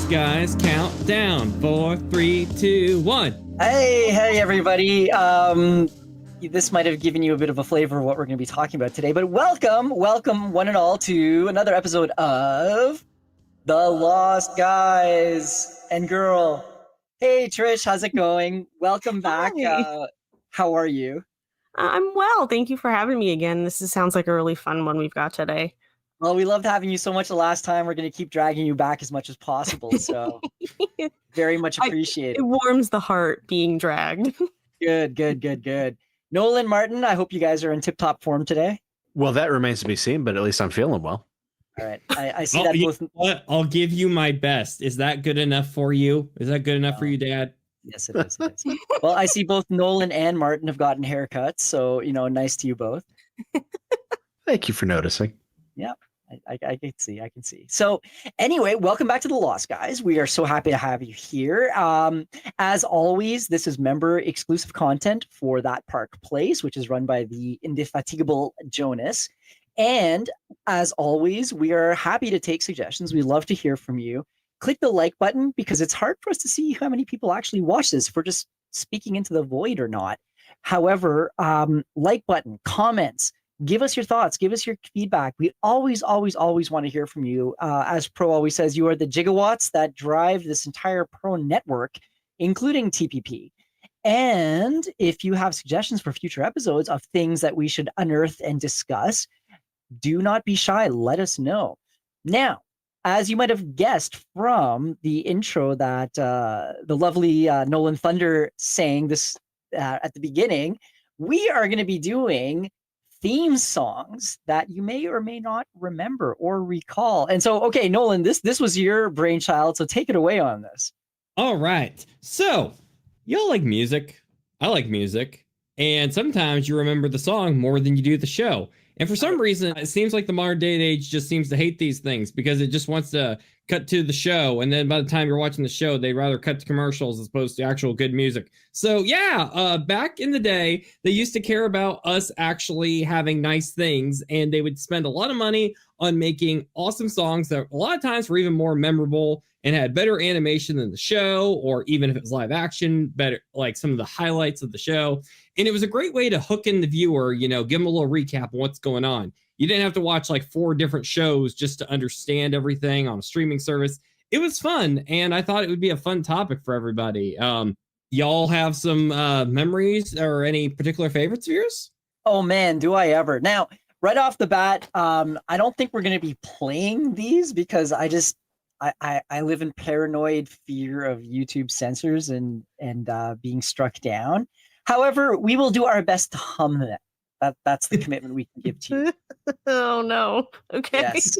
Lost Guys countdown. 4, 3, 2, 1. Hey, everybody. This might have given you a bit of a flavor of what we're going to be talking about today, but welcome one and all to another episode of The Lost Guys and Girl. Hey, Trish, how's it going? Welcome back. Hi. How are you? I'm well. Thank you for having me again. Sounds like a really fun one we've got today. Well, we loved having you so much the last time. We're going to keep dragging you back as much as possible, so very much appreciate it. It warms the heart being dragged. Good. Nolan, Martin, I hope you guys are in tip-top form today. Well, that remains to be seen, but at least I'm feeling well. All right. I see that both. What? I'll give you my best. Is that good enough for you? Is that good enough for you, Dad? Yes, it is. Well, I see both Nolan and Martin have gotten haircuts, so, nice to you both. Thank you for noticing. Yeah, I can see. So anyway, welcome back to The Lost Guys. We are so happy to have you here. As always, this is member exclusive content for That Park Place, which is run by the indefatigable Jonas. And as always, we are happy to take suggestions. We love to hear from you. Click the like button because it's hard for us to see how many people actually watch this, if we're just speaking into the void or not. However, like button, comments, give us your thoughts, give us your feedback. We always want to hear from you. As Pro always says, you are the gigawatts that drive this entire Pro network, including TPP. And if you have suggestions for future episodes of things that we should unearth and discuss, do not be shy. Let us know. Now, as you might have guessed from the intro that the lovely Nolan Thunder sang this at the beginning, we are going to be doing theme songs that you may or may not remember or recall. And so, okay, Nolan, this was your brainchild, so take it away on this. All right. So, y'all like music. I like music. And sometimes you remember the song more than you do the show. And for some reason, it seems like the modern day and age just seems to hate these things because it just wants to cut to the show. And then by the time you're watching the show, they'd rather cut to commercials as opposed to actual good music. So yeah, back in the day, they used to care about us actually having nice things. And they would spend a lot of money on making awesome songs that a lot of times were even more memorable and had better animation than the show, or even if it was live action, better, like some of the highlights of the show. And it was a great way to hook in the viewer, give them a little recap of what's going on. You didn't have to watch like 4 different shows just to understand everything on a streaming service. It was fun, and I thought it would be a fun topic for everybody. Y'all have some memories or any particular favorites of yours? Oh man, do I ever. Now, right off the bat, I don't think we're going to be playing these because I live in paranoid fear of YouTube censors and being struck down. However, we will do our best to hum them. That's the commitment we can give to you. Oh no. Okay. Yes.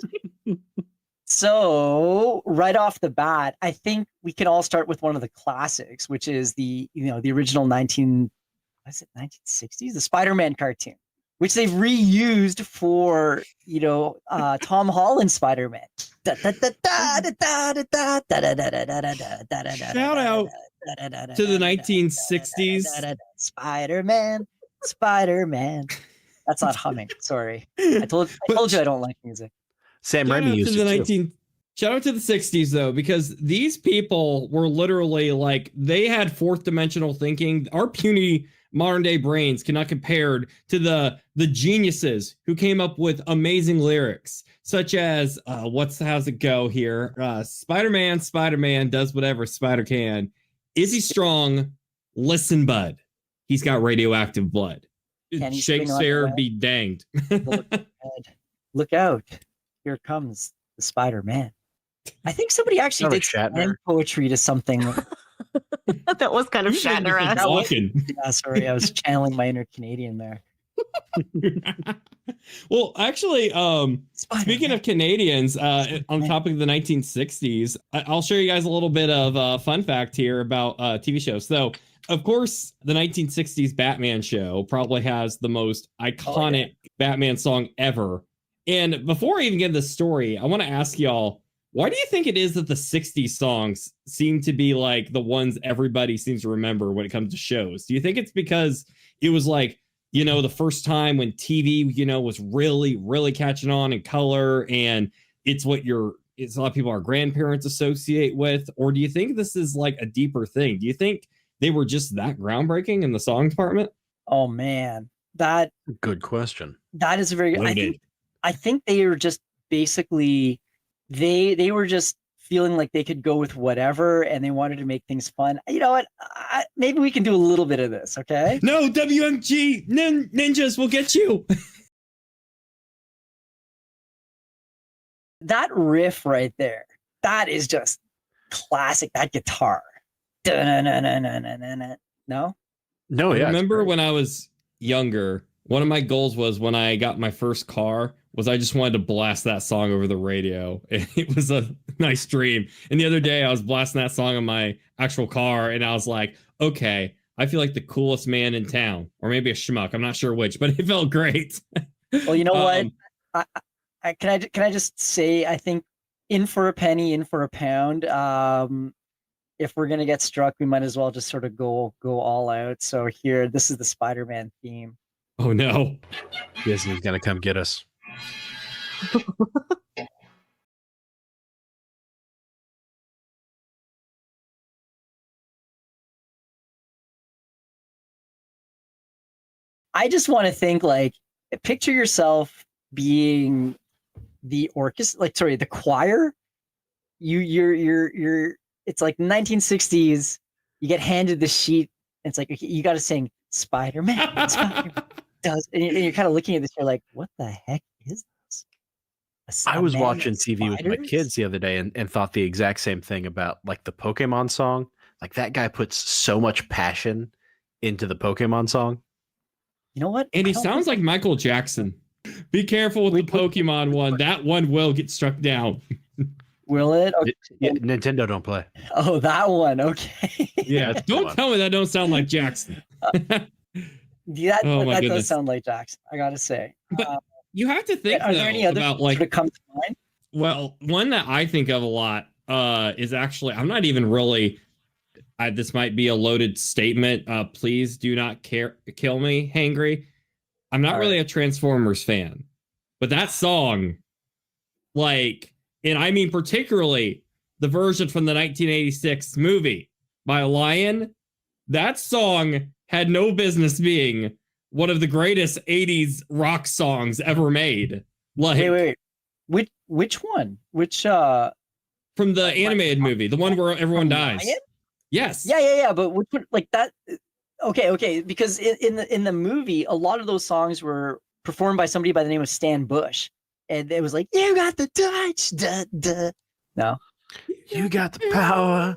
So right off the bat, I think we can all start with one of the classics, which is the original 1960s, the Spider-Man cartoon, which they've reused for Tom Holland Spider-Man. Shout out to the 1960s. Spider-Man. That's not humming. Sorry. I told you I don't like music. Sam Raimi used it too. Shout out to the 60s, though, because these people were literally like, they had fourth dimensional thinking. Our puny modern day brains cannot compare to the geniuses who came up with amazing lyrics, such as how's it go here? Spider-Man does whatever Spider can. Is he strong? Listen, bud. He's got radioactive blood. Shakespeare be danged. Look out. Here comes the Spider-Man. I think somebody actually did slam poetry to something. That was kind of Shatner-esque. Yeah, sorry, I was channeling my inner Canadian there. Well, actually, speaking of Canadians, on the topic of the 1960s, I'll show you guys a little bit of fun fact here about TV shows. So, of course, the 1960s Batman show probably has the most iconic Batman song ever. And before I even get the story, I want to ask y'all, why do you think it is that the 60s songs seem to be like the ones everybody seems to remember when it comes to shows? Do you think it's because it was like, the first time when TV, was really, really catching on in color, and it's what your it's a lot of people our grandparents associate with? Or do you think this is like a deeper thing? Do you think they were just that groundbreaking in the song department? Oh man, Good question. that is a very good. Loaded. I think they were just basically they were just feeling like they could go with whatever, and they wanted to make things fun. You know what? Maybe we can do a little bit of this, okay? No, WMG ninjas will get you. That riff right there, that is just classic. That guitar. No? No, I yeah. remember when I was younger, one of my goals was when I got my first car was I just wanted to blast that song over the radio. It was a nice dream. And the other day I was blasting that song on my actual car and I was like, okay, I feel like the coolest man in town, or maybe a schmuck. I'm not sure which, but it felt great. Well, you know what? Can I just say, I think in for a penny, in for a pound. If we're gonna get struck, we might as well just sort of go all out. So here, this is the Spider-Man theme. Oh no. Disney's gonna come get us. I just want to think, like, picture yourself being the orchestra, like, sorry, the choir. You're it's like 1960s. You get handed the sheet, and it's like, okay, you got to sing Spider-Man. Spider-Man does, and you're kind of looking at this. You're like, what the heck is this? I was watching TV with my kids the other day and thought the exact same thing about like the Pokemon song. Like that guy puts so much passion into the Pokemon song. You know what? And he sounds like Michael Jackson. Be careful with the Pokemon one. That one will get struck down. Will it? Okay. Yeah, Nintendo don't play. Oh, that one. Okay. Yeah, don't tell me that don't sound like Jackson. That does sound like Jackson, I gotta say. But you have to think are there any other about like that come to mind? Well, one that I think of a lot is actually I'm not even really. This might be a loaded statement. Please do not kill me, Hangry. I'm not really a Transformers fan, but that song, like, and I mean particularly the version from the 1986 movie by Lion, that song had no business being one of the greatest 80s rock songs ever made. Like, wait. Which one? Which from the animated movie, the one where everyone dies. Lion? Yes. Yeah. But which one, like that? Okay. Because in the movie, a lot of those songs were performed by somebody by the name of Stan Bush, and it was like, you got the touch, duh. No, you got the power.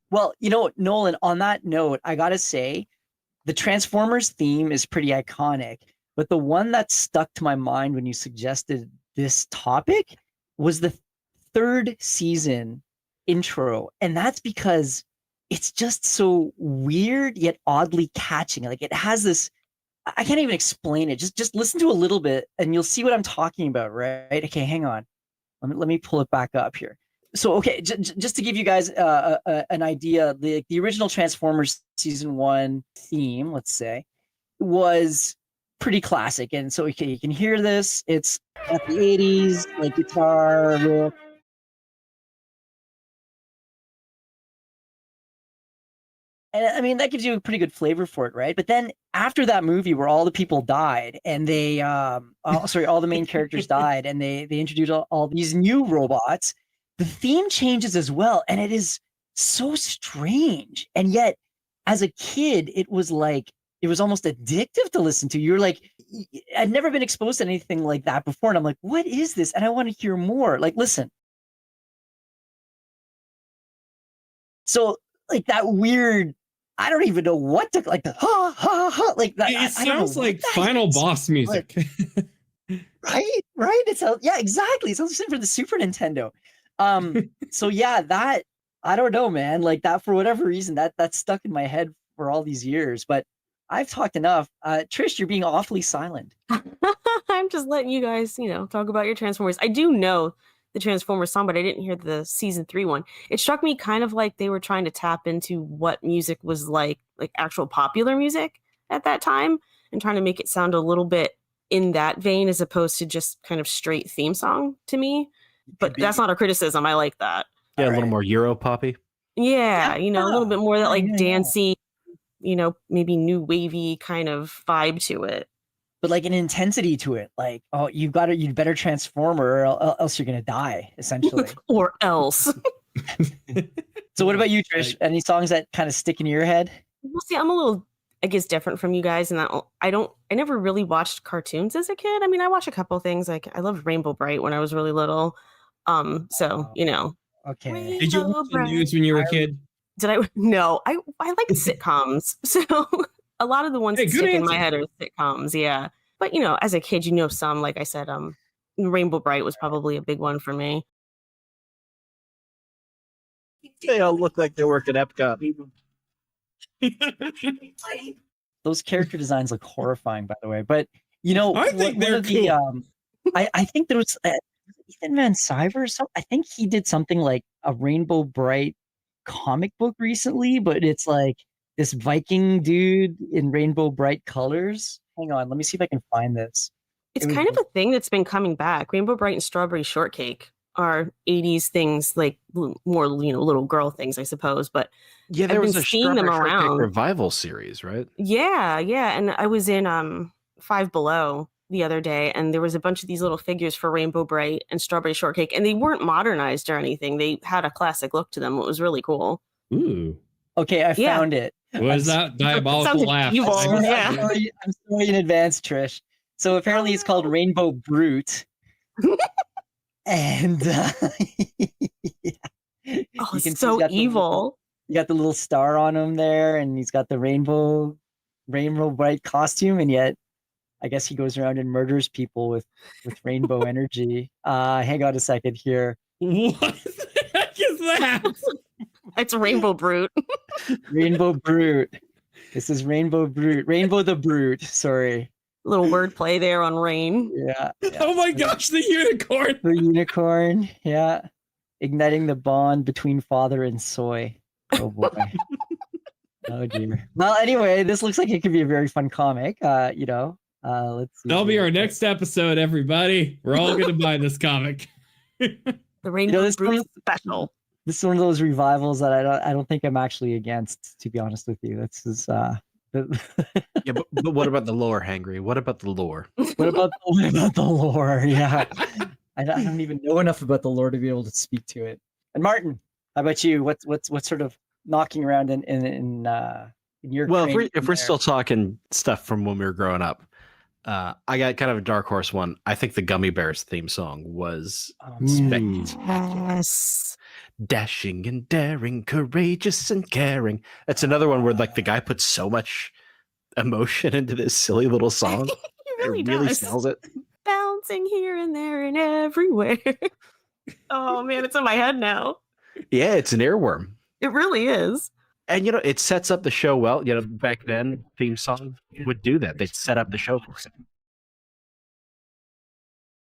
Well, you know, Nolan. On that note, I gotta say, the Transformers theme is pretty iconic. But the one that stuck to my mind when you suggested this topic was the third season intro, and that's because it's just so weird yet oddly catching. Like it has this, I can't even explain it. Just listen to a little bit and you'll see what I'm talking about, right? Okay, hang on. Let me pull it back up here. So, okay, just to give you guys an idea, the original Transformers season 1 theme, let's say, was pretty classic. And so, okay, you can hear this. It's at the 80s, like guitar riff. And I mean, that gives you a pretty good flavor for it, right? But then after that movie where all the people died and they, all the main characters died and they introduced all these new robots, the theme changes as well. And it is so strange. And yet, as a kid, it was almost addictive to listen to. You're like, I'd never been exposed to anything like that before. And I'm like, what is this? And I want to hear more. Like, listen. So, like that weird, I don't even know what to, like the ha ha ha, like that. It sounds like Final Boss music. Right. It sounds, yeah, exactly. It sounds like for the Super Nintendo. So yeah, that, I don't know, man. Like that, for whatever reason, that stuck in my head for all these years. But I've talked enough. Trish, you're being awfully silent. I'm just letting you guys, talk about your Transformers. I do know the Transformers song, but I didn't hear the season 3 one. It struck me kind of like they were trying to tap into what music was like actual popular music at that time, and trying to make it sound a little bit in that vein as opposed to just kind of straight theme song to me. but that's not a criticism. I like that. Yeah, All a little right. more Euro poppy. Yeah, a little bit more that like Yeah. dancey, maybe new wavy kind of vibe to it. But like an intensity to it, like, oh, you'd better transform or else you're gonna die, essentially. Or else. So what about you, Trish? Any songs that kind of stick in your head? Well, see, I'm a little, I guess, different from you guys in that I never really watched cartoons as a kid. I mean, I watched a couple things. Like I loved Rainbow Bright when I was really little. So Okay. Did you Rainbow watch the Bright. news when you were a kid? Did I? No, I liked sitcoms. So a lot of the ones Hey, that good stick in my answer. head are sitcoms. Yeah, but as a kid, some. Like I said, Rainbow Bright was probably a big one for me. They all look like they work at Epcot. Those character designs look horrifying, by the way. But I think they're cool. I think there was Ethan Van Sciver or something. I think he did something like a Rainbow Bright comic book recently, but it's like this Viking dude in rainbow bright colors. Hang on, let me see if I can find this. It's It was kind of a thing that's been coming back. Rainbow Bright and Strawberry Shortcake are 80s things, like more, little girl things, I suppose. But Yeah, there I've was been a seeing them Strawberry Shortcake around. revival series, right? Yeah. And I was in Five Below the other day, and there was a bunch of these little figures for Rainbow Bright and Strawberry Shortcake, and they weren't modernized or anything. They had a classic look to them. It was really cool. Ooh. Okay, I Yeah. found it. What is that diabolical Sounds like laugh? evil. I'm Yeah. sorry in advance, Trish. So apparently it's called Rainbow Brute. And yeah. Oh, You can see it's so evil. You got the little star on him there, and he's got the rainbow bright costume, and yet I guess he goes around and murders people with rainbow energy. Hang on a second here. What the heck is that? It's Rainbow Brute. Rainbow Brute. This is Rainbow Brute. Rainbow the Brute. Sorry. Little wordplay there on rain. Yeah. Oh my gosh, the unicorn. The unicorn. Yeah. Igniting the bond between father and soy. Oh boy. Oh dear. Well, anyway, this looks like it could be a very fun comic. Let's see. That'll be our next episode, everybody. We're all gonna buy this comic. The Rainbow this Brute one- special. This is one of those revivals that I don't think I'm actually against, to be honest with you. This is Yeah, but what about the lore, Hangry? What about the lore? what about the lore? Yeah. I don't even know enough about the lore to be able to speak to it. And Martin, how about you? What's sort of knocking around in your Well, cranium if we're there? still talking stuff from when we were growing up, I got kind of a dark horse one. I think the Gummy Bears theme song was spectacular. Yes. Dashing and daring, courageous and caring. That's another one where like the guy puts so much emotion into this silly little song. He really does. sells it. Bouncing here and there and everywhere. Oh man, it's in my head now. Yeah, it's an earworm. It really is. And it sets up the show well. Back then theme song would do that. They'd set up the show for it.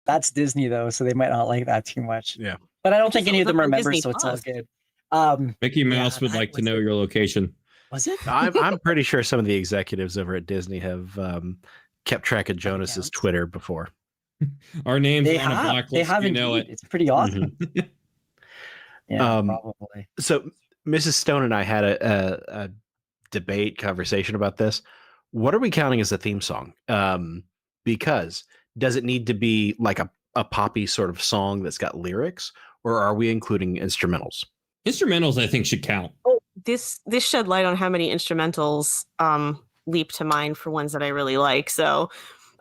That's Disney though, so they might not like that too much. Yeah. But I don't think any of them are on members, Disney so it's all Plus. good. Mickey Mouse would that like to was know it. your location. Was it? I'm pretty sure some of the executives over at Disney have kept track of Jonas's Twitter before. Our names They are on a have. blacklist. They have You know indeed. it. It's pretty awesome. Yeah, Um, probably. So Mrs. Stone and I had a debate conversation about this. What are we counting as a theme song? Because does it need to be like a poppy sort of song that's got lyrics, or are we including instrumentals? Instrumentals, I think, should count. This shed light on how many instrumentals leap to mind for ones that I really like. So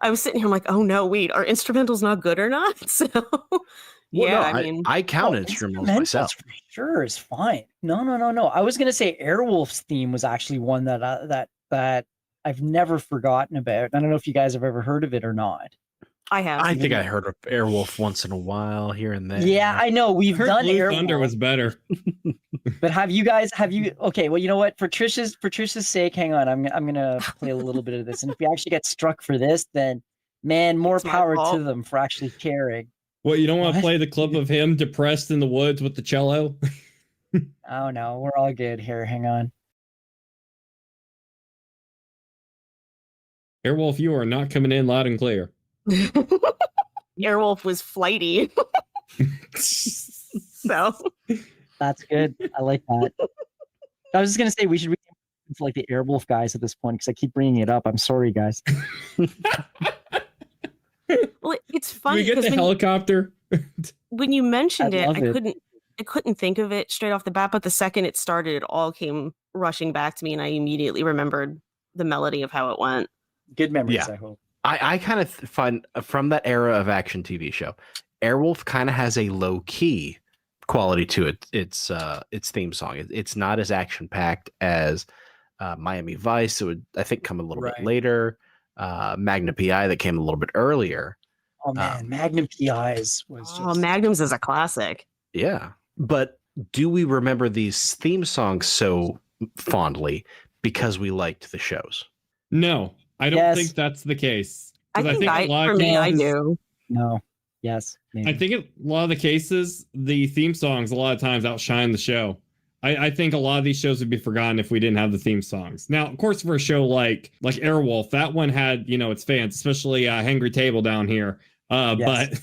I was sitting here, I'm like, oh no, wait, are instrumentals not good or not? So I count instrumentals myself. For sure is fine. No. I was gonna say Airwolf's theme was actually one that I've never forgotten about. I don't know if you guys have ever heard of it or not. I have. I think I heard of Airwolf once in a while here and there. Yeah, I know we've Heard done Blue Airwolf, Thunder was better. but have you? Okay, well, you know what? For Trish's sake, hang on. I'm gonna play a little bit of this, and if we actually get struck for this, then man, more It's my power fault. to them for actually caring. What, you don't want to What? play the clip of him depressed in the woods with the cello? Oh no, we're all good here. Hang on. Airwolf, you are not coming in loud and clear. Airwolf was flighty. So That's good. I like that. I was just gonna say we should rename it to like the Airwolf guys at this point because I keep bringing it up. I'm sorry, guys. well, it's Do we funny get because the helicopter? when you mentioned it, love it. I couldn't think of it straight off the bat, but the second it started, it all came rushing back to me, and I immediately remembered the melody of how it went. Good memories, Yeah. I hope. I kind of find from that era of action TV show, Airwolf kind of has a low key quality to it. Its theme song. It's not as action packed as Miami Vice. It would, I think, come a little bit Right. later. Magna PI that came a little bit earlier. Oh man, Magnum PIs was just Oh, Magnums is a classic. Yeah, but do we remember these theme songs so fondly because we liked the shows? No, I don't Yes. think that's the case. I 'Cause think a lot for of me, I cases- do. no. Yes. Maybe. I think a lot of the cases, the theme songs a lot of times outshine the show. I think a lot of these shows would be forgotten if we didn't have the theme songs. Now, of course, for a show like Airwolf, that one had, its fans, especially Hangry Table down here. Yes.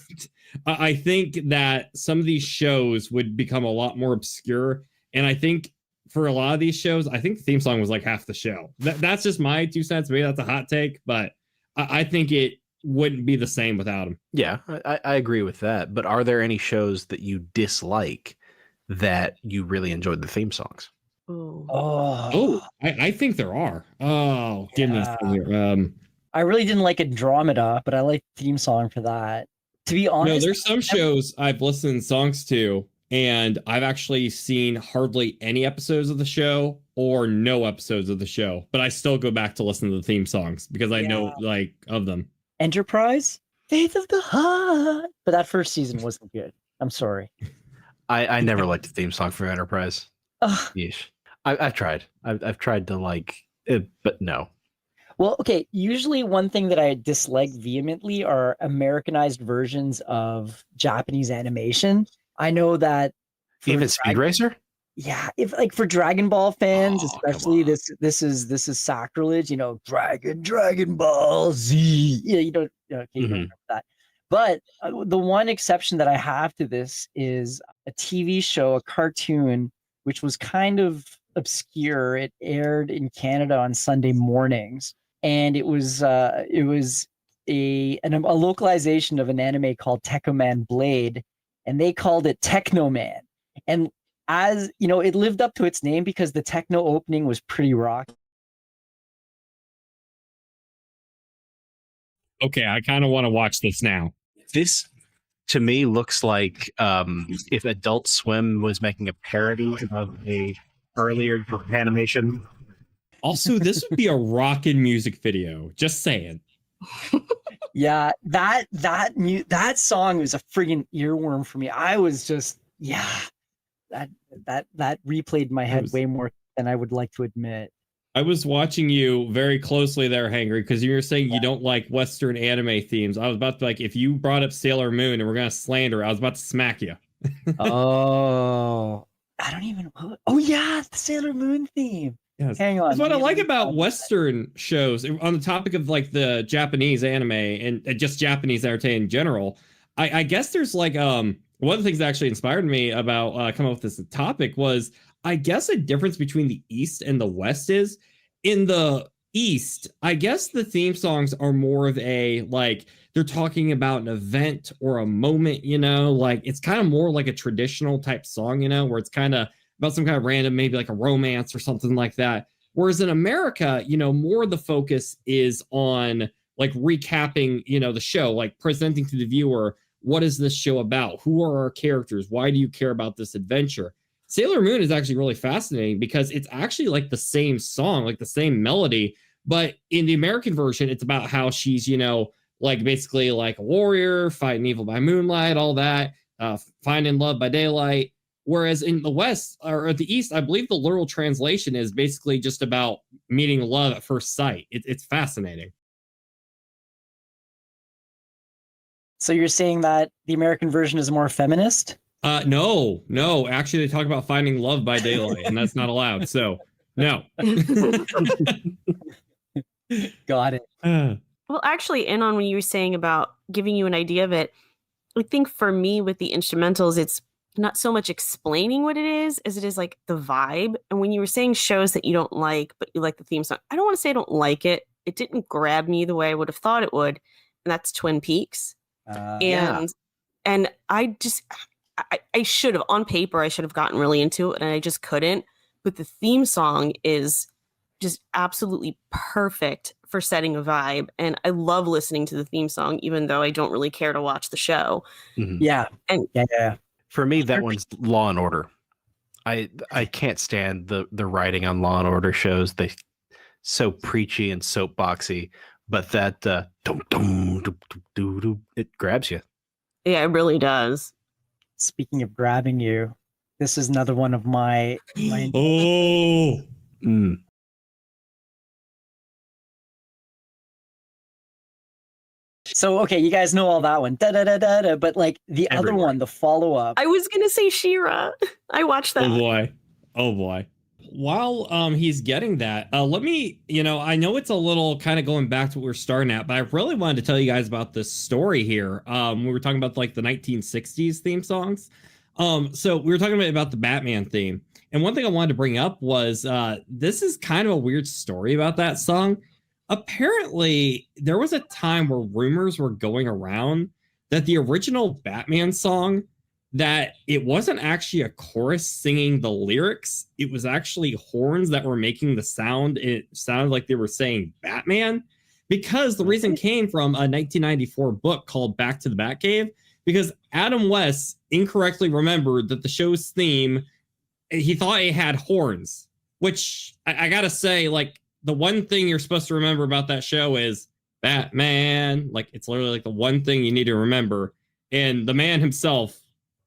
But I think that some of these shows would become a lot more obscure. And I think for a lot of these shows, I think the theme song was like half the show. That's just my 2 cents. Maybe that's a hot take, but I think it wouldn't be the same without them. Yeah, I agree with that. But are there any shows that you dislike that you really enjoyed the theme songs? Ooh. Oh, I think there are. Oh, give me a second here. I really didn't like Andromeda, but I like the theme song for that. To be No, honest, there's some shows I've listened songs to, and I've actually seen hardly any episodes of the show or no episodes of the show, but I still go back to listen to the theme songs because I know of them. Enterprise, Faith of the Heart, but that first season wasn't good. I'm sorry. I never liked the theme song for Enterprise. Ugh. Yeesh. I've tried. I've tried to like it, but no. Well, okay. Usually, one thing that I dislike vehemently are Americanized versions of Japanese animation. I know that for Even Speed Racer? yeah, if like for Dragon Ball fans, Oh, come especially on. this is sacrilege. Dragon Ball Z. Yeah, you don't. Okay, you don't Mhm. remember that. But the one exception that I have to this is a TV show, a cartoon, which was kind of obscure. It aired in Canada on Sunday mornings, and it was a localization of an anime called Tekkoman Blade, and they called it Technoman. And as you know, it lived up to its name because the techno opening was pretty rock. Okay, I kind of want to watch this now. This to me looks like if Adult Swim was making a parody of a earlier animation. Also, this would be a rockin' music video. Just saying. Yeah, that song was a friggin' earworm for me. I was just that replayed in my head way more than I would like to admit. I was watching you very closely there, Hangry, because you were saying you don't like Western anime themes. I was about to if you brought up Sailor Moon and we're gonna slander, I was about to smack you. Oh, I don't even. Oh yeah, the Sailor Moon theme. Yes. Hang on. That's what I like about Western shows. On the topic of the Japanese anime and just Japanese entertainment in general, I guess there's one of the things that actually inspired me about coming up with this topic was I guess a difference between the East and the West is in the East, I guess the theme songs are more of a they're talking about an event or a moment, it's kind of more like a traditional type song, where it's kind of about some kind of random, maybe like a romance or something like that. Whereas in America, more of the focus is on recapping, the show, presenting to the viewer, what is this show about? Who are our characters? Why do you care about this adventure? Sailor Moon is actually really fascinating because it's actually the same song, the same melody, but in the American version, it's about how she's, basically a warrior, fighting evil by moonlight, all that, finding love by daylight. Whereas in the West or the East, I believe the literal translation is basically just about meeting love at first sight. It's fascinating. So you're saying that the American version is more feminist? No. Actually, they talk about finding love by daylight, and that's not allowed. So, no. Got it. Well, actually, in on when you were saying about giving you an idea of it, I think for me with the instrumentals, it's not so much explaining what it is as it is like the vibe. And when you were saying shows that you don't like, but you like the theme song, I don't want to say I don't like it. It didn't grab me the way I would have thought it would. And that's Twin Peaks. Yeah. And I just, I should have, on paper, I should have gotten really into it and I just couldn't. But the theme song is just absolutely perfect for setting a vibe. And I love listening to the theme song, even though I don't really care to watch the show. Mhm. Yeah. And Yeah. For me, that one's Law and Order. I can't stand the writing on Law and Order shows. They so preachy and soapboxy, but that dum, dum, dum, dum, dum, dum, it grabs you. yeah, it really does. Speaking of grabbing you, this is another one of my Oh, Mm. So okay, you guys know all that one, da da da da da. But like the other Everywhere. one, the follow up. I was gonna say She-Ra. I watched that. oh boy. Oh boy. While he's getting that, let me, I know it's a little kind of going back to what we're starting at, but I really wanted to tell you guys about this story here. We were talking about like the 1960s theme songs. So we were talking about the Batman theme. And one thing I wanted to bring up was this is kind of a weird story about that song. Apparently, there was a time where rumors were going around that the original Batman song, that it wasn't actually a chorus singing the lyrics. It was actually horns that were making the sound. It sounded like they were saying Batman, because the reason came from a 1994 book called Back to the Batcave, because Adam West incorrectly remembered that the show's theme, he thought it had horns, which I gotta say, like, the one thing you're supposed to remember about that show is Batman. Like, it's literally like the one thing you need to remember. And the man himself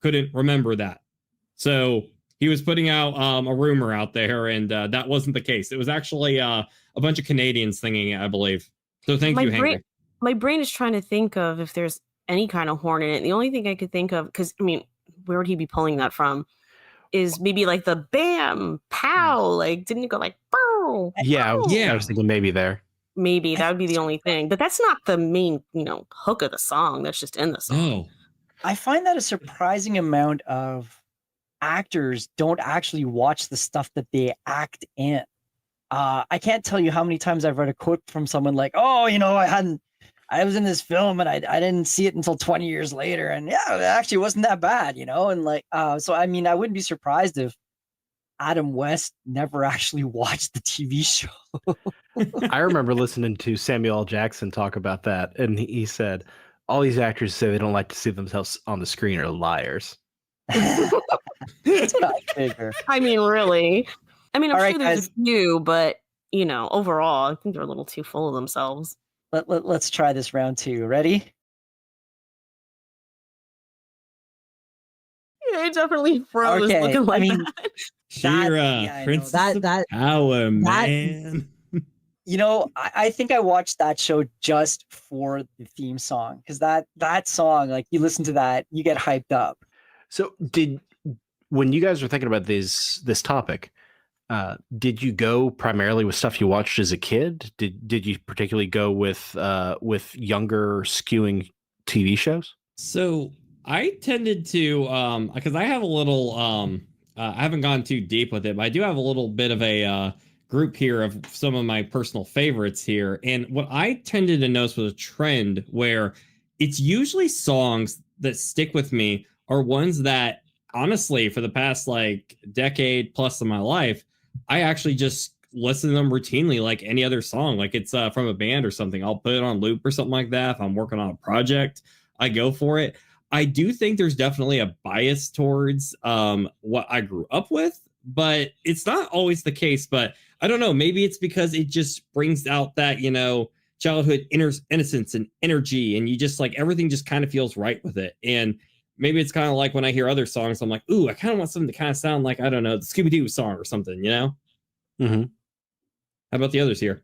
couldn't remember that. So he was putting out a rumor out there, and that wasn't the case. It was actually a bunch of Canadians singing it, I believe. So thank you, Hangry. My brain is trying to think of if there's any kind of horn in it. The only thing I could think of, because I mean, where would he be pulling that from? Is maybe like the bam, pow, like didn't it go like bow? Yeah, I was thinking maybe there. Maybe that would be the only thing, but that's not the main, hook of the song. That's just in the song. No. I find that a surprising amount of actors don't actually watch the stuff that they act in. I can't tell you how many times I've read a quote from someone like, "Oh, I was in this film and I didn't see it until 20 years later, and yeah, it actually wasn't that bad," and like, so I mean, I wouldn't be surprised if Adam West never actually watched the TV show. I remember listening to Samuel L. Jackson talk about that, and he said, all these actors say they don't like to see themselves on the screen are liars. That's what I figure. I mean, really. I mean, I'm All sure right, there's guys. a few, but overall, I think they're a little too full of themselves. Let's try this round two. Ready? Yeah, I definitely froze Okay, looking like I mean, that. She-Ra, yeah, I know. Princess That- of that- Power, man. I think I watched that show just for the theme song, because that song, like, you listen to that, you get hyped up. So when you guys were thinking about this topic, did you go primarily with stuff you watched as a kid? Did you particularly go with younger skewing TV shows? So I tended to, because I have a little, I haven't gone too deep with it, but I do have a little bit of a group here of some of my personal favorites here. And what I tended to notice was a trend where it's usually songs that stick with me are ones that, honestly, for the past like decade plus of my life, I actually just listen to them routinely like any other song. Like, it's from a band or something. I'll put it on loop or something like that. If I'm working on a project, I go for it. I do think there's definitely a bias towards what I grew up with, but it's not always the case. But I don't know. Maybe it's because it just brings out that, childhood innocence and energy, and you just like everything just kind of feels right with it. And maybe it's kind of like when I hear other songs, I'm like, ooh, I kind of want something to kind of sound like, I don't know, the Scooby-Doo song or something, Mm-hmm. How about the others here?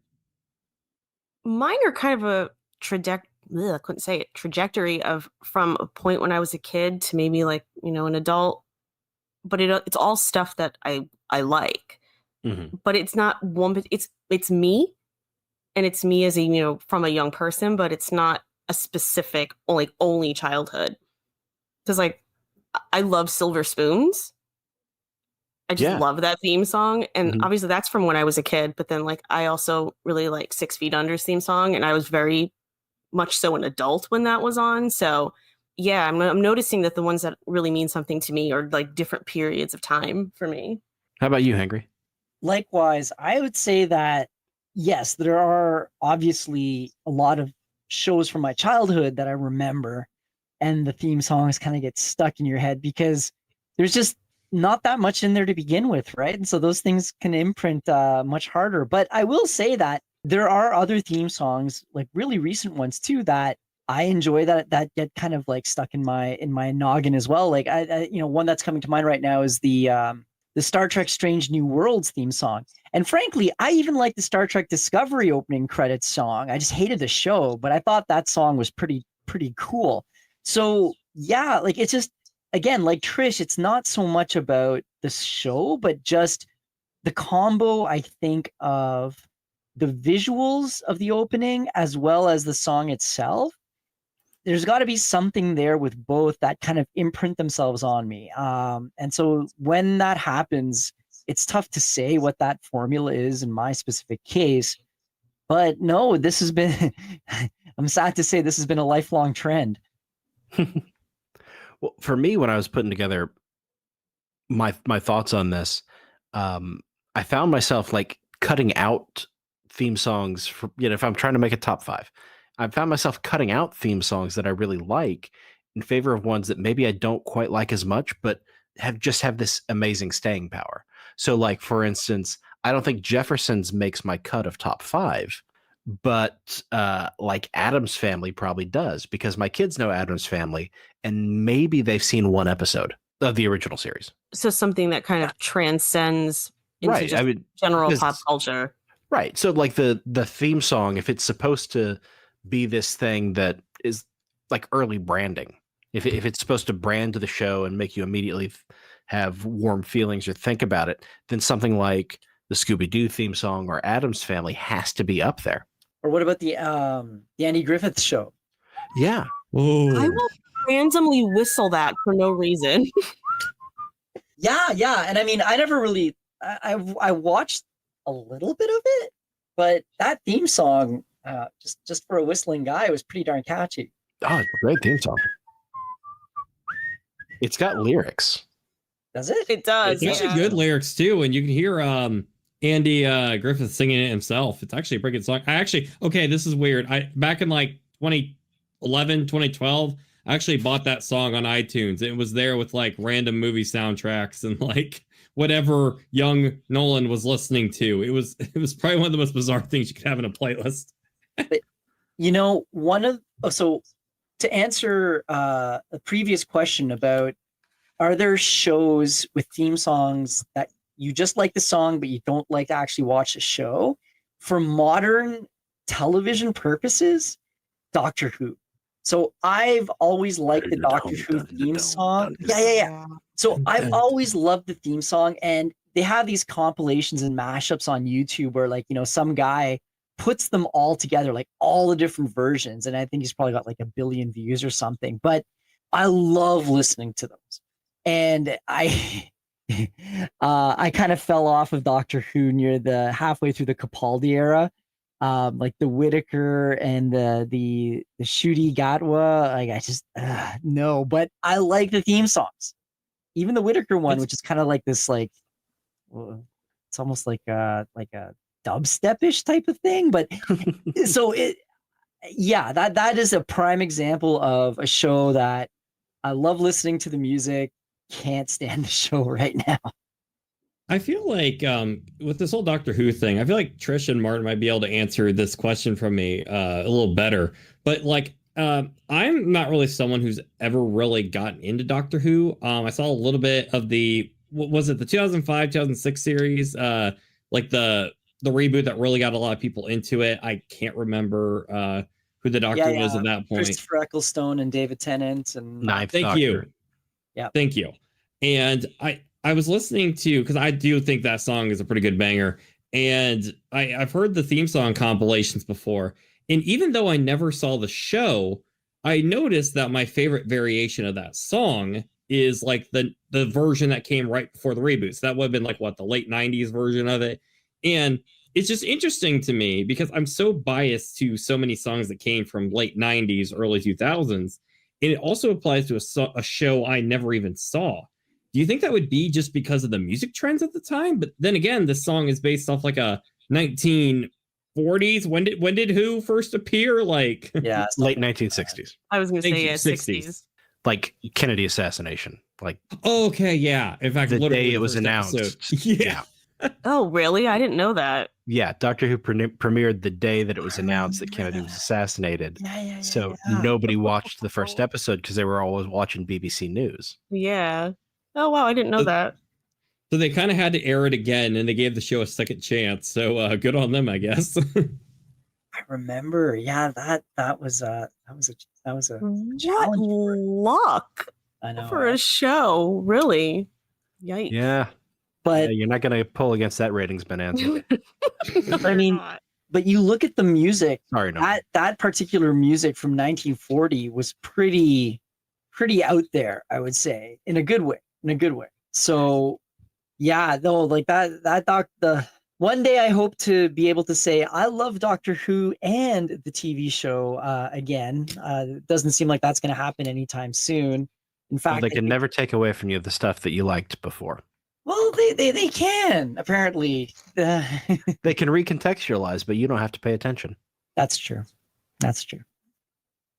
Mine are kind of a I couldn't say it, trajectory of from a point when I was a kid to maybe like, an adult, but it's all stuff that I like, Mm-hmm. but it's not one, but it's me, and it's me as a, from a young person, but it's not a specific only childhood. because like I love Silver Spoons. I just love that theme song. And obviously that's from when I was a kid, but then like I also really like 6 Feet Under's theme song, and I was very much so an adult when that was on. So yeah, I'm noticing that the ones that really mean something to me are like different periods of time for me. How about you, Hangry? Likewise, I would say that yes, there are obviously a lot of shows from my childhood that I remember, and the theme songs kind of get stuck in your head because there's just not that much in there to begin with, right? And so those things can imprint much harder. But I will say that there are other theme songs, like really recent ones too, that I enjoy that get kind of like stuck in my noggin as well. Like I one that's coming to mind right now is the Star Trek Strange New Worlds theme song. And frankly, I even like the Star Trek Discovery opening credits song. I just hated the show, but I thought that song was pretty cool. So yeah, like it's just, again, like Trish, it's not so much about the show, but just the combo, I think, of the visuals of the opening as well as the song itself. There's got to be something there with both that kind of imprint themselves on me. And so when that happens, it's tough to say what that formula is in my specific case. But no, this has been, I'm sad to say this has been a lifelong trend. Well, for me, when I was putting together my thoughts on this, I found myself like cutting out theme songs for, if I'm trying to make a top 5, I found myself cutting out theme songs that I really like in favor of ones that maybe I don't quite like as much, but have this amazing staying power. So like, for instance, I don't think Jefferson's makes my cut of top 5, but like Addams Family probably does, because my kids know Addams Family and maybe they've seen one episode of the original series. So something that kind of transcends into just general pop culture. Right. So like the theme song, if it's supposed to be this thing that is like early branding, if it's supposed to brand to the show and make you immediately have warm feelings or think about it, then something like the Scooby-Doo theme song or Addams Family has to be up there. Or what about the Andy Griffith Show? Yeah. Ooh. I will randomly whistle that for no reason. Yeah. And I mean, I never really, I watched a little bit of it, but that theme song, just for a whistling guy, was pretty darn catchy. Oh, it's a great theme song. It's got lyrics. Does it? It does. It's actually good lyrics too, and you can hear Andy Griffith singing it himself. It's actually a pretty good song. This is weird. Back in like 2011, 2012, I actually bought that song on iTunes. It was there with like random movie soundtracks and like whatever young Nolan was listening to. It was probably one of the most bizarre things you could have in a playlist. But, so to answer a previous question about, are there shows with theme songs that you just like the song, but you don't like to actually watch the show? For modern television purposes, Doctor Who. So I've always liked the Doctor Who theme song. Yeah. So I've always loved the theme song, and they have these compilations and mashups on YouTube where, like, some guy puts them all together, like all the different versions. And I think he's probably got like 1 billion views or something, but I love listening to those. And I kind of fell off of Doctor Who near the halfway through the Capaldi era. Like the Whittaker and the Ncuti Gatwa, like I just no, but I like the theme songs. Even the Whittaker one, which is kind of like this, like it's almost like a dubstep-ish type of thing. But so that is a prime example of a show that I love listening to the music, can't stand the show right now. I feel like with this whole Doctor Who thing, I feel like Trish and Martin might be able to answer this question from me a little better. But like, I'm not really someone who's ever really gotten into Doctor Who. I saw a little bit of what was it, the 2005, 2006 series, like the reboot that really got a lot of people into it. I can't remember who the Doctor was at that point. Christopher Eccleston and David Tennant and Ninth Thank Doctor. you. Yeah. Thank you. And I was listening to, because I do think that song is a pretty good banger, and I've heard the theme song compilations before, and even though I never saw the show, I noticed that my favorite variation of that song is like the version that came right before the reboot. So that would have been like what, the late 90s version of it. And it's just interesting to me because I'm so biased to so many songs that came from late 90s, early 2000s. And it also applies to a show I never even saw. Do you think that would be just because of the music trends at the time? But then again, this song is based off like a 1940s. When did Who first appear? Like Yeah, Late 1960s. I was going to Thank say, you, yeah, 60s. Like Kennedy assassination. Like okay, yeah. In fact, the literally day it the was first announced. episode. Yeah. Oh, really? I didn't know that. Yeah, Doctor Who premiered the day that it was announced that Kennedy was assassinated. Yeah. So nobody watched the first episode because they were always watching BBC News. Yeah. Oh, wow. I didn't know that. So they kind of had to air it again, and they gave the show a second chance. So good on them, I guess. I remember. Yeah, that was a What challenge for it. luck I know. for a show. Really? Yikes. Yeah, But you're not going to pull against that ratings bonanza. I mean, but you look at the music. Sorry, no. That particular music from 1940 was pretty out there, I would say, in a good way. So yeah, though, like the one day I hope to be able to say I love Doctor Who and the TV show again. It doesn't seem like that's going to happen anytime soon. In fact, They can never take away from you the stuff that you liked before. well, they can apparently. They can recontextualize, but you don't have to pay attention. That's true.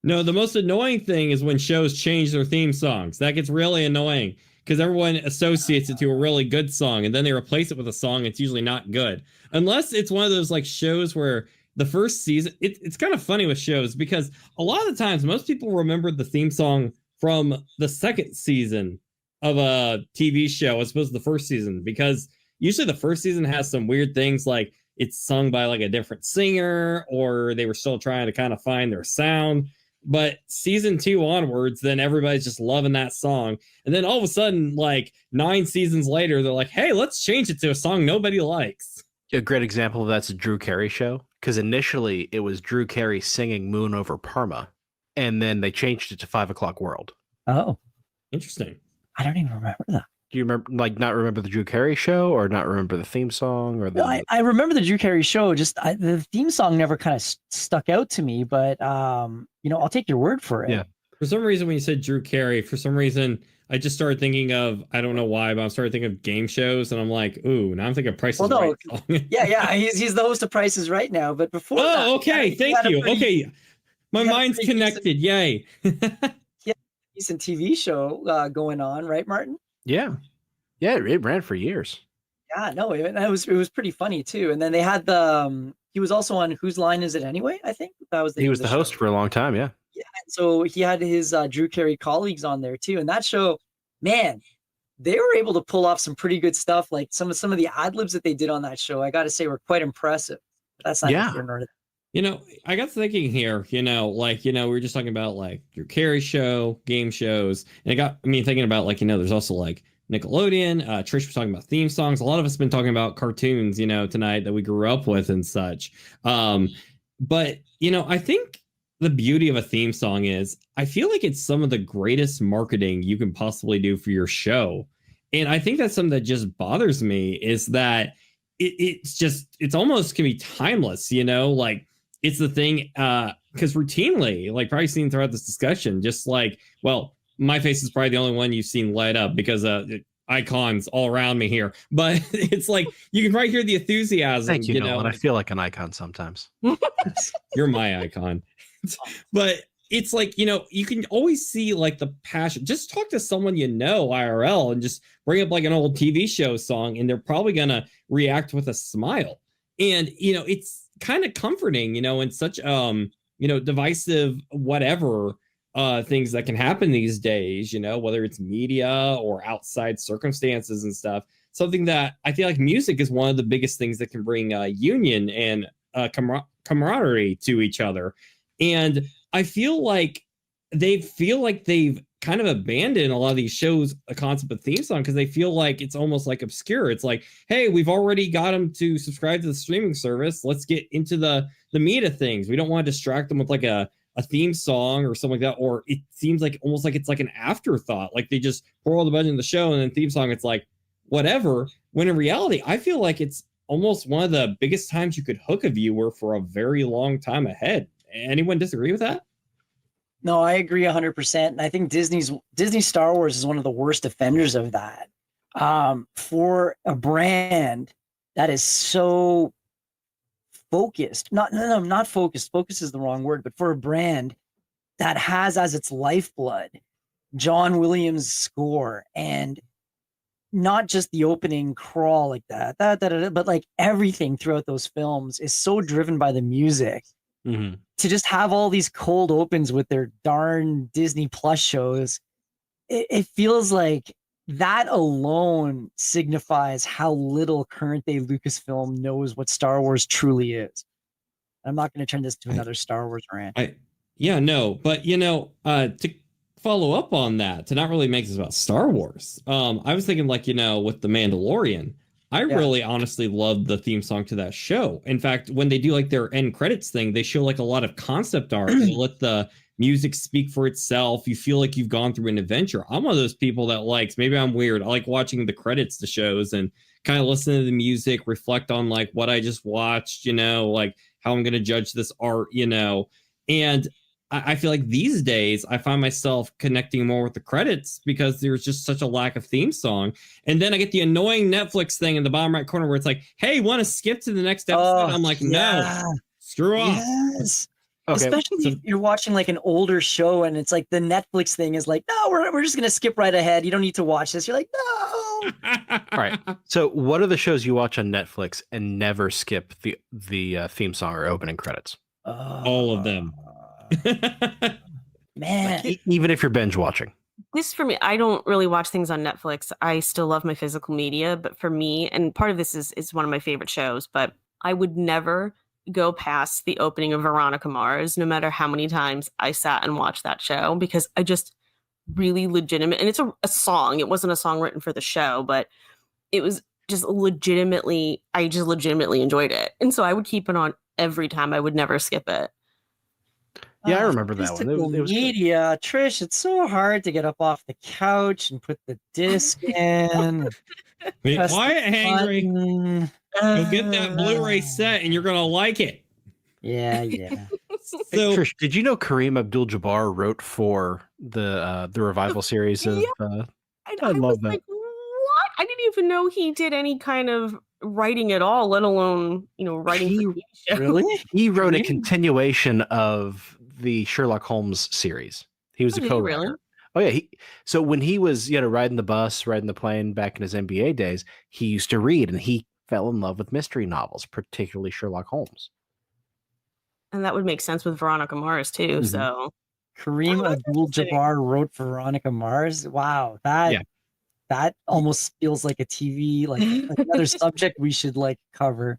No, the most annoying thing is when shows change their theme songs. That gets really annoying because everyone associates it to a really good song and then they replace it with a song it's usually not good. Unless it's one of those like shows where the first season, it's kind of funny with shows because a lot of the times most people remember the theme song from the second season of a TV show as opposed to the first season because usually the first season has some weird things like it's sung by like a different singer or they were still trying to kind of find their sound. But season 2 onwards, then everybody's just loving that song. And then all of a sudden, like 9 seasons later, they're like, hey, let's change it to a song nobody likes. A great example of that's a Drew Carey show. Because initially it was Drew Carey singing Moon Over Parma. And then they changed it to 5 O'Clock World. Oh, Interesting. I don't even remember that. Do you remember, like, not remember the Drew Carey show or not remember the theme song? Or the... No, I remember the Drew Carey show. Just the theme song never kind of stuck out to me, but I'll take your word for it. Yeah. For some reason, when you said Drew Carey, for some reason, I just started thinking of, I don't know why, but I started thinking of game shows, and I'm like, ooh, now I'm thinking of Price is Right song. yeah. He's the host of Price is Right now, but before that, Oh, okay, thank you. Okay, my mind's connected. Yay. Decent TV show going on, right, Martin? Yeah. Yeah, it ran for years. Yeah, no, it was pretty funny too. And then they had the he was also on Whose Line Is It Anyway? I think that was he was the host for a long time. Yeah. Yeah, so he had his Drew Carey colleagues on there too, and that show, man, they were able to pull off some pretty good stuff. Like some of the ad libs that they did on that show, I got to say, were quite impressive. But that's not here. I got thinking here, we were just talking about like Drew Carey show, game shows, and it got me thinking about like, there's also like Nickelodeon. Trish was talking about theme songs. A lot of us have been talking about cartoons, tonight that we grew up with and such. But I think the beauty of a theme song is I feel like it's some of the greatest marketing you can possibly do for your show. And I think that's something that just bothers me is that it's almost can be timeless, like it's the thing, because routinely, like probably seen throughout this discussion, just like, well, my face is probably the only one you've seen light up because icons all around me here. But it's like you can probably hear the enthusiasm. Thank you, Nolan. I feel like an icon sometimes. You're my icon. But it's like, you can always see like the passion. Just talk to someone IRL and just bring up like an old TV show song and they're probably going to react with a smile. And, it's kind of comforting, in such, divisive whatever things that can happen these days, whether it's media or outside circumstances and stuff. Something that I feel like music is one of the biggest things that can bring union and camaraderie to each other. And I feel like they've kind of abandoned a lot of these shows a concept of theme song because they feel like it's almost like obscure. It's like, hey, we've already got them to subscribe to the streaming service. Let's get into the meat of things. We don't want to distract them with like a a theme song or something like that, or it seems like almost like it's like an afterthought. Like they just pour all the budget in the show and then theme song, it's like whatever. When in reality, I feel like it's almost one of the biggest times you could hook a viewer for a very long time ahead. Anyone disagree with that? No, I agree 100%. And I think Disney Star Wars is one of the worst offenders of that. For a brand that is so focused, not focused. Focus is the wrong word, but for a brand that has as its lifeblood John Williams' score, and not just the opening crawl like that, but like everything throughout those films is so driven by the music. Mm-hmm. To just have all these cold opens with their darn Disney Plus shows, it feels like that alone signifies how little current day Lucasfilm knows what Star Wars truly is. I'm not going to turn this to another Star Wars rant. But to follow up on that, to not really make this about Star Wars, I was thinking like, with The Mandalorian, I really honestly love the theme song to that show. In fact, when they do like their end credits thing, they show like a lot of concept art. They let the music speak for itself. You feel like you've gone through an adventure. I'm one of those people that likes, maybe I'm weird, I like watching the credits to shows and kind of listen to the music, reflect on like what I just watched, like how I'm going to judge this art, and I feel like these days I find myself connecting more with the credits because there's just such a lack of theme song. And then I get the annoying Netflix thing in the bottom right corner where it's like, hey, want to skip to the next episode? I'm like, no, screw off. Yes. Okay. Especially if you're watching like an older show and it's like the Netflix thing is like, no, we're just going to skip right ahead. You don't need to watch this. You're like, no. All right. So what are the shows you watch on Netflix and never skip the theme song or opening credits? All of them. Man. Like, even if you're binge watching. This for me, I don't really watch things on Netflix. I still love my physical media, but for me, and part of this is one of my favorite shows, but I would never go past the opening of Veronica Mars, no matter how many times I sat and watched that show, because I just really legitimate, and it's a song. It wasn't a song written for the show, but it was just legitimately, I just legitimately enjoyed it. And so I would keep it on every time. I would never skip it. Yeah, I remember that one. It was media. Trish, it's so hard to get up off the couch and put the disc in. Be quiet, Hangry. Go get that Blu-ray set and you're going to like it. Yeah. So, hey, Trish, did you know Kareem Abdul-Jabbar wrote for the revival series of... I love that. Like, what? I didn't even know he did any kind of writing at all, let alone, writing for TV shows. Really? He wrote a continuation of the Sherlock Holmes series. He was a co-writer. Really? Oh yeah. So when he was, riding the bus, riding the plane back in his MBA days, he used to read and he fell in love with mystery novels, particularly Sherlock Holmes. And that would make sense with Veronica Mars too. Mm-hmm. So Kareem Abdul-Jabbar wrote Veronica Mars. Wow. That almost feels like a TV, like another subject we should cover.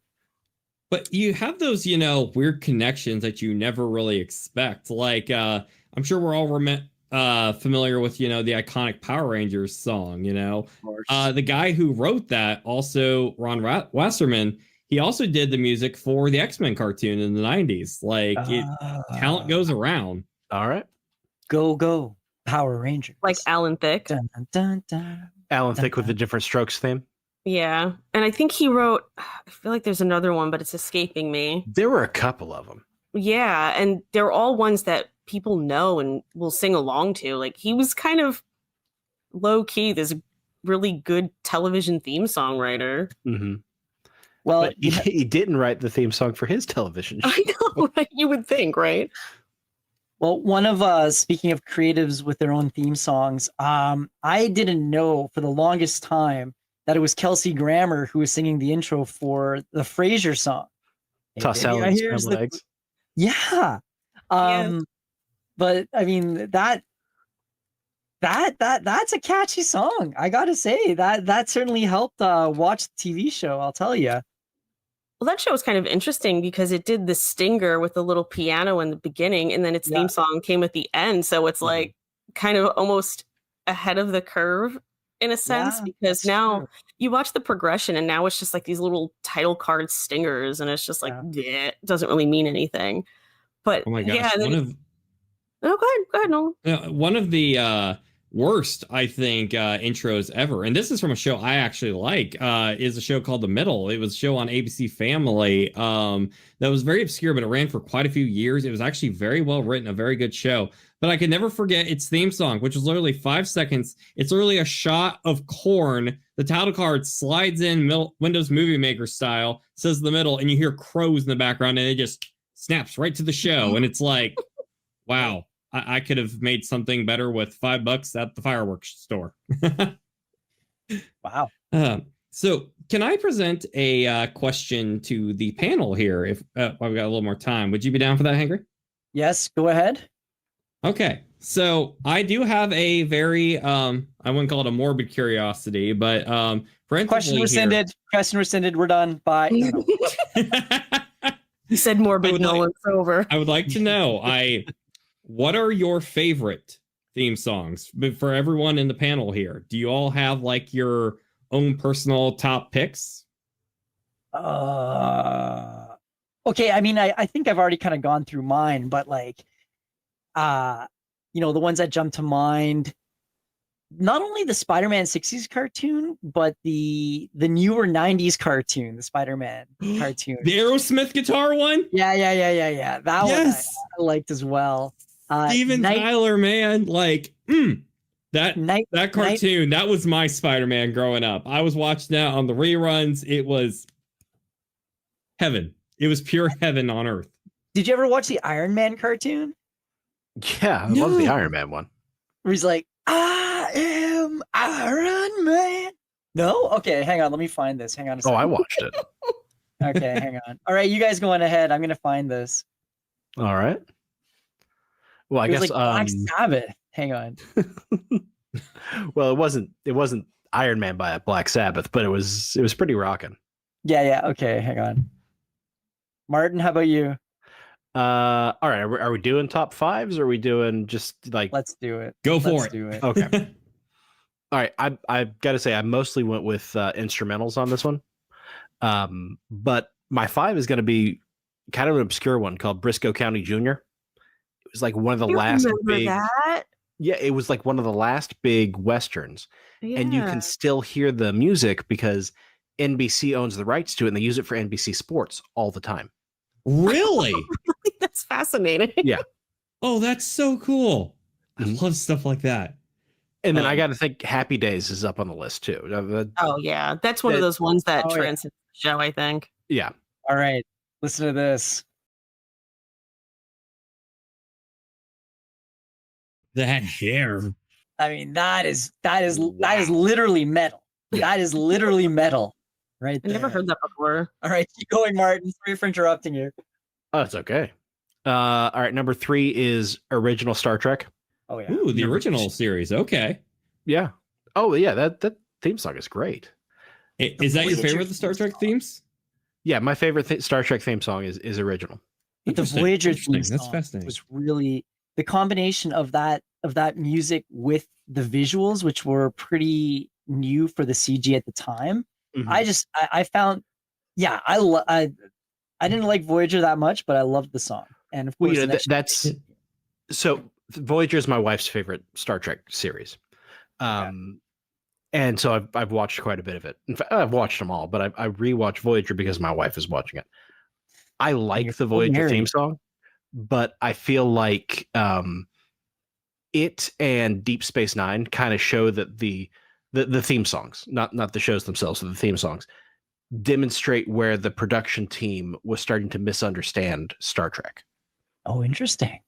But you have those, weird connections that you never really expect. Like, I'm sure we're all familiar with, the iconic Power Rangers song, the guy who wrote that, also Ron Wasserman, he also did the music for the X-Men cartoon in the 90s. Talent goes around. All right. Go, Power Rangers. Like Alan Thicke. Dun, dun, dun, Alan Thicke with the Different Strokes theme. Yeah. And I think he wrote, I feel like there's another one, but it's escaping me. There were a couple of them. Yeah. And they're all ones that people know and will sing along to. Like, he was kind of low key, this really good television theme songwriter. Mm-hmm. Well, but he didn't write the theme song for his television show. I know, right? You would think, right? Well, one of speaking of creatives with their own theme songs, I didn't know for the longest time that it was Kelsey Grammer who was singing the intro for the Frasier song. Toss salad and scrambled eggs. Yeah. But I mean that's a catchy song. I gotta say that certainly helped watch the TV show. I'll tell you. Well, that show was kind of interesting because it did the stinger with the little piano in the beginning, and then its theme song came at the end. So it's like kind of almost ahead of the curve in a sense, because now you watch the progression and now it's just like these little title card stingers and it's just like, it doesn't really mean anything. But oh my gosh, Oh, go ahead, Nolan. One of the worst, I think, intros ever, and this is from a show I actually like, is a show called The Middle. It was a show on ABC Family that was very obscure, but it ran for quite a few years. It was actually very well written, a very good show. But I can never forget its theme song, which was literally 5 seconds. It's literally a shot of corn. The title card slides in Windows Movie Maker style, says The Middle, and you hear crows in the background, and it just snaps right to the show. And it's like, wow. I could have made something better with $5 at the fireworks store. Wow. So can I present a question to the panel here? If I've got a little more time, would you be down for that, Hangry? Yes, go ahead. Okay. So I do have a very, I wouldn't call it a morbid curiosity, but Question rescinded. Here. Question rescinded. We're done. Bye. No. You said morbid, Nolan. It's over. I would like to know, what are your favorite theme songs? But for everyone in the panel here, do you all have like your own personal top picks? Okay, I mean, I think I've already kind of gone through mine, but like, the ones that jump to mind, not only the Spider-Man 60s cartoon, but the newer 90s cartoon, the Spider-Man cartoon. The Aerosmith guitar one? Yeah. That one I liked as well. Steven Tyler, man, like that cartoon, that was my Spider-Man growing up. I was watching that on the reruns. It was heaven. It was pure heaven on earth. Did you ever watch the Iron Man cartoon? Yeah, I love the Iron Man one. Where he's like, I am Iron Man. No? Okay, hang on. Let me find this. Hang on a second. Oh, I watched it. Okay, hang on. All right, you guys go on ahead. I'm going to find this. All right. Well, I guess like Black Sabbath. Hang on. Well, it wasn't Iron Man by Black Sabbath, but it was pretty rocking. Yeah. Okay, hang on. Martin, how about you? All right. Are we doing top fives, or are we doing just like? Let's do it. Go for it. Do it. Okay. All right. I've got to say, I mostly went with instrumentals on this one, but my 5 is going to be kind of an obscure one called Briscoe County Jr. It was like one of the last big. That? Yeah, it was like one of the last big westerns, and you can still hear the music because NBC owns the rights to it, and they use it for NBC Sports all the time. Really? That's fascinating. Yeah. Oh, that's so cool. I love stuff like that. And then I got to think Happy Days is up on the list too. Oh yeah, that's one of those ones that transcends the show, I think. Yeah. All right, listen to this. That hair. I mean, that is literally metal. That is literally metal, right there. I never heard that before. All right, keep going, Martin. Sorry for interrupting you. Oh, it's okay. All right, number 3 is original Star Trek. Oh yeah. Ooh, the original series. Okay. Yeah. Oh yeah, that theme song is great. Is that your favorite of the Star Trek themes? Yeah, my favorite Star Trek theme song is original. But the Voyager theme song That's fascinating. was really the combination of that music with the visuals, which were pretty new for the CG at the time. Mm-hmm. I found, I didn't like Voyager that much, but I loved the song. And of course, that's so Voyager is my wife's favorite Star Trek series. And so I've watched quite a bit of it. In fact, I've watched them all, but I rewatched Voyager because my wife is watching it. I like the Voyager theme song, but I feel like it and Deep Space Nine kind of show that the theme songs, not the shows themselves, but the theme songs, demonstrate where the production team was starting to misunderstand Star Trek. Oh, interesting.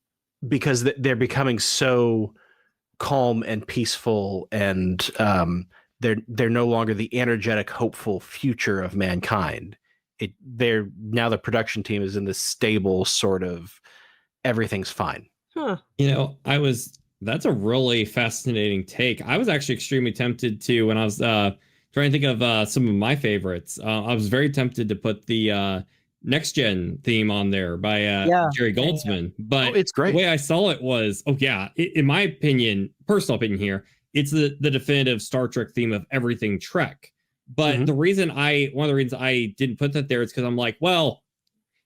Because they're becoming so calm and peaceful, and they're no longer the energetic, hopeful future of mankind. The production team is in this stable sort of everything's fine. Huh. That's a really fascinating take. I was actually extremely tempted to, when I was trying to think of some of my favorites, I was very tempted to put the Next Gen theme on there by Jerry Goldsman. But it's great. The way I saw it was, in my opinion, personal opinion here, it's the definitive Star Trek theme of everything Trek. But one of the reasons I didn't put that there is because I'm like, well,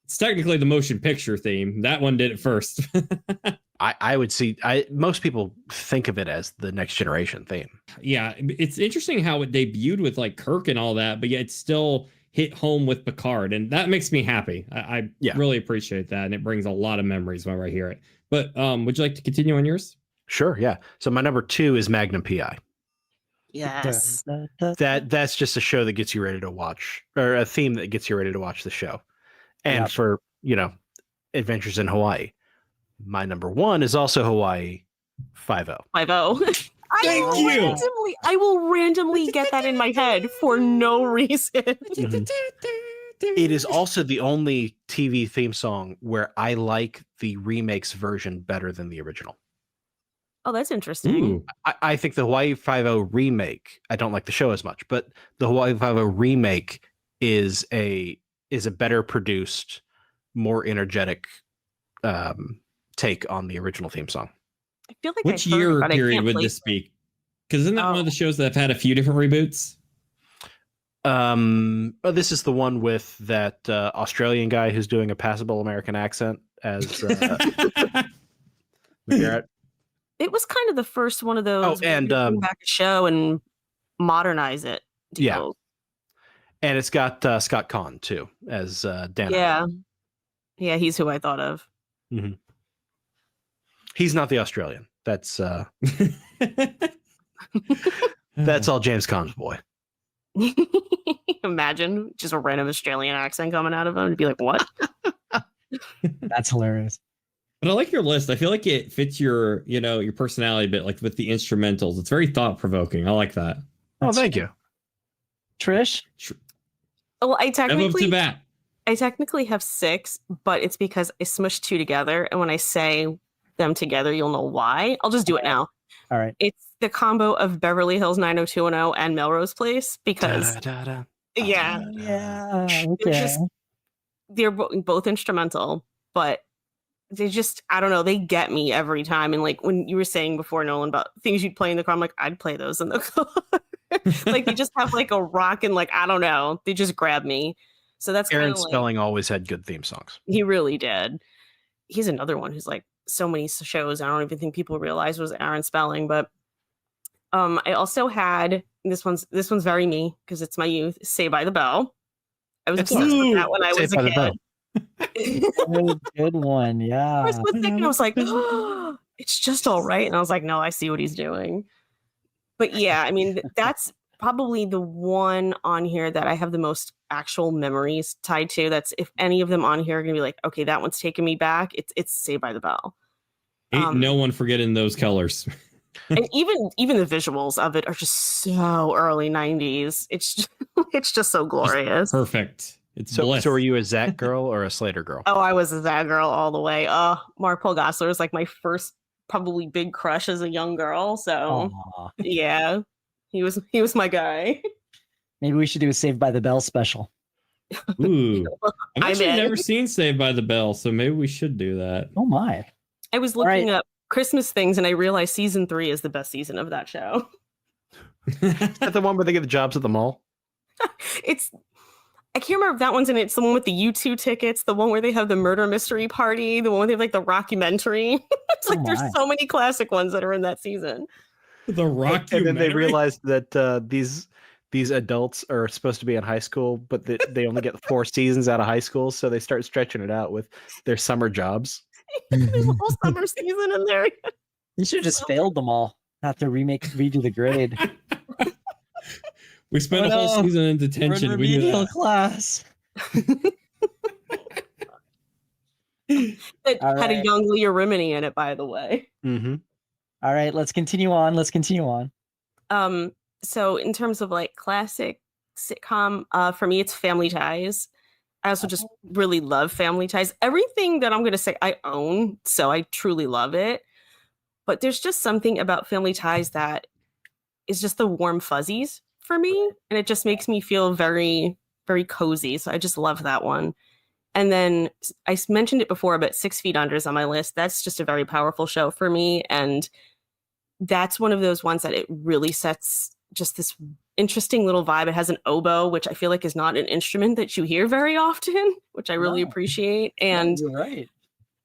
it's technically the motion picture theme. That one did it first. I would see. Most people think of it as the Next Generation theme. Yeah, it's interesting how it debuted with like Kirk and all that, but yet it still hit home with Picard, and that makes me happy. I really appreciate that, and it brings a lot of memories whenever I hear it. But would you like to continue on yours? Sure, yeah. So my number 2 is Magnum PI. Yes. That's just a show that gets you ready to watch, or a theme that gets you ready to watch the show. And for, Adventures in Hawaii. My number 1 is also Hawaii 5-0. 5-0. I will randomly get that in my head for no reason. Mm-hmm. It is also the only TV theme song where I like the remake's version better than the original. Oh, that's interesting. I think the Hawaii 5-0 remake, I don't like the show as much, but the Hawaii 5-0 remake is a better produced, more energetic take on the original theme song. I feel like which year period would this be? Because isn't that one of the shows that have had a few different reboots? This is the one with that Australian guy who's doing a passable American accent as Garrett. It was kind of the first one of those. Oh, and bring back a show and modernize it. Yeah, and it's got Scott Conn too as Dan. Yeah, he's who I thought of. Mm-hmm. He's not the Australian. That's that's all James Caan's boy. Imagine just a random Australian accent coming out of him and be like, "What?" That's hilarious. But I like your list. I feel like it fits your personality a bit, like with the instrumentals. It's very thought provoking. I like that. Oh, thank you, Trish. Well, I technically have 6, but it's because I smushed 2 together, and when I say them together, you'll know why. I'll just do it now. All right. It's the combo of Beverly Hills 90210 and Melrose Place because Okay. They're both instrumental, but they just, I don't know, they get me every time. And like when you were saying before, Nolan, about things you'd play in the car, I'm like, I'd play those in the car. Like they just have like a rock and like, I don't know, they just grab me. So that's Aaron Spelling always had good theme songs. He really did. He's another one who's like so many shows I don't even think people realize was Aaron Spelling. But I also had this one's very me because it's my youth. Saved by the Bell. I was obsessed with that when I was a kid. Good one, yeah. For a split second, I was like, oh, it's just all right. And I was like, no, I see what he's doing. But yeah, I mean, that's probably the one on here that I have the most actual memories tied to. That's if any of them on here are gonna be like, okay, that one's taking me back. It's Saved by the Bell. Ain't no one forgetting those colors. And even the visuals of it are just so early 90s. It's just so glorious. Perfect. It's so were you a Zach girl or a Slater girl? Oh, I was a Zach girl all the way. Mark Paul Gosselaar was like my first probably big crush as a young girl. So yeah, he was my guy. Maybe we should do a Saved by the Bell special. Ooh. I've actually never seen Saved by the Bell, so maybe we should do that. Oh my. I was looking up Christmas things and I realized season 3 is the best season of that show. Is that the one where they get the jobs at the mall? I can't remember if that one's in it. It's the one with the U2 tickets, the one where they have the murder mystery party, the one where they have like the rockumentary. It's like there's so many classic ones that are in that season. The rockumentary. And then they realized that these adults are supposed to be in high school, but they only get 4 seasons out of high school, so they start stretching it out with their summer jobs. There's a whole summer season in there. You should have just failed them all. Have to redo the grade. We spent a whole season in detention. We knew that. Class. It had a young Leah Remini in it, by the way. Mm-hmm. All right, let's continue on. So in terms of like classic sitcom, for me, it's Family Ties. I also just really love Family Ties. Everything that I'm going to say I own, so I truly love it. But there's just something about Family Ties that is just the warm fuzzies for me. And it just makes me feel very, very cozy. So I just love that one. And then I mentioned it before, but 6 Feet Under is on my list. That's just a very powerful show for me. And that's one of those ones that it really sets just this interesting little vibe. It has an oboe, which I feel like is not an instrument that you hear very often, which I really appreciate. And you're right.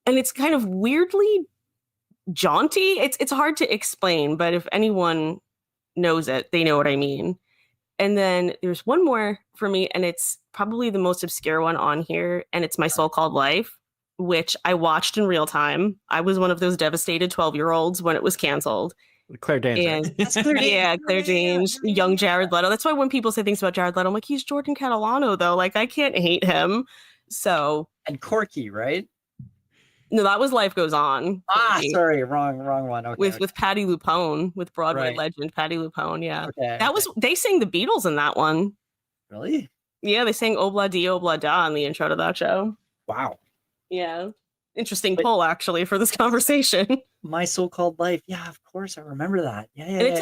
And it's kind of weirdly jaunty. It's hard to explain, but if anyone knows it, they know what I mean. And then there's one more for me, and it's probably the most obscure one on here, and it's My So-Called Life, which I watched in real time. I was one of those devastated 12-year-olds when it was canceled. Claire Danes. And That's Claire Danes. yeah, Claire Danes, young Jared Leto. That's why when people say things about Jared Leto, I'm like, he's Jordan Catalano, though. Like, I can't hate him. So, And Corky, right? no, that was Life Goes On. Sorry, wrong one. Okay, With Patti LuPone, with Broadway Right. legend Patti LuPone. Yeah, okay, that was they sang the Beatles in that one. really Yeah, they sang Obla Di Obla Da in the intro to that show. wow. Yeah, interesting poll actually for this conversation. My So-Called Life. Yeah, of course, I remember that. Yeah. And it's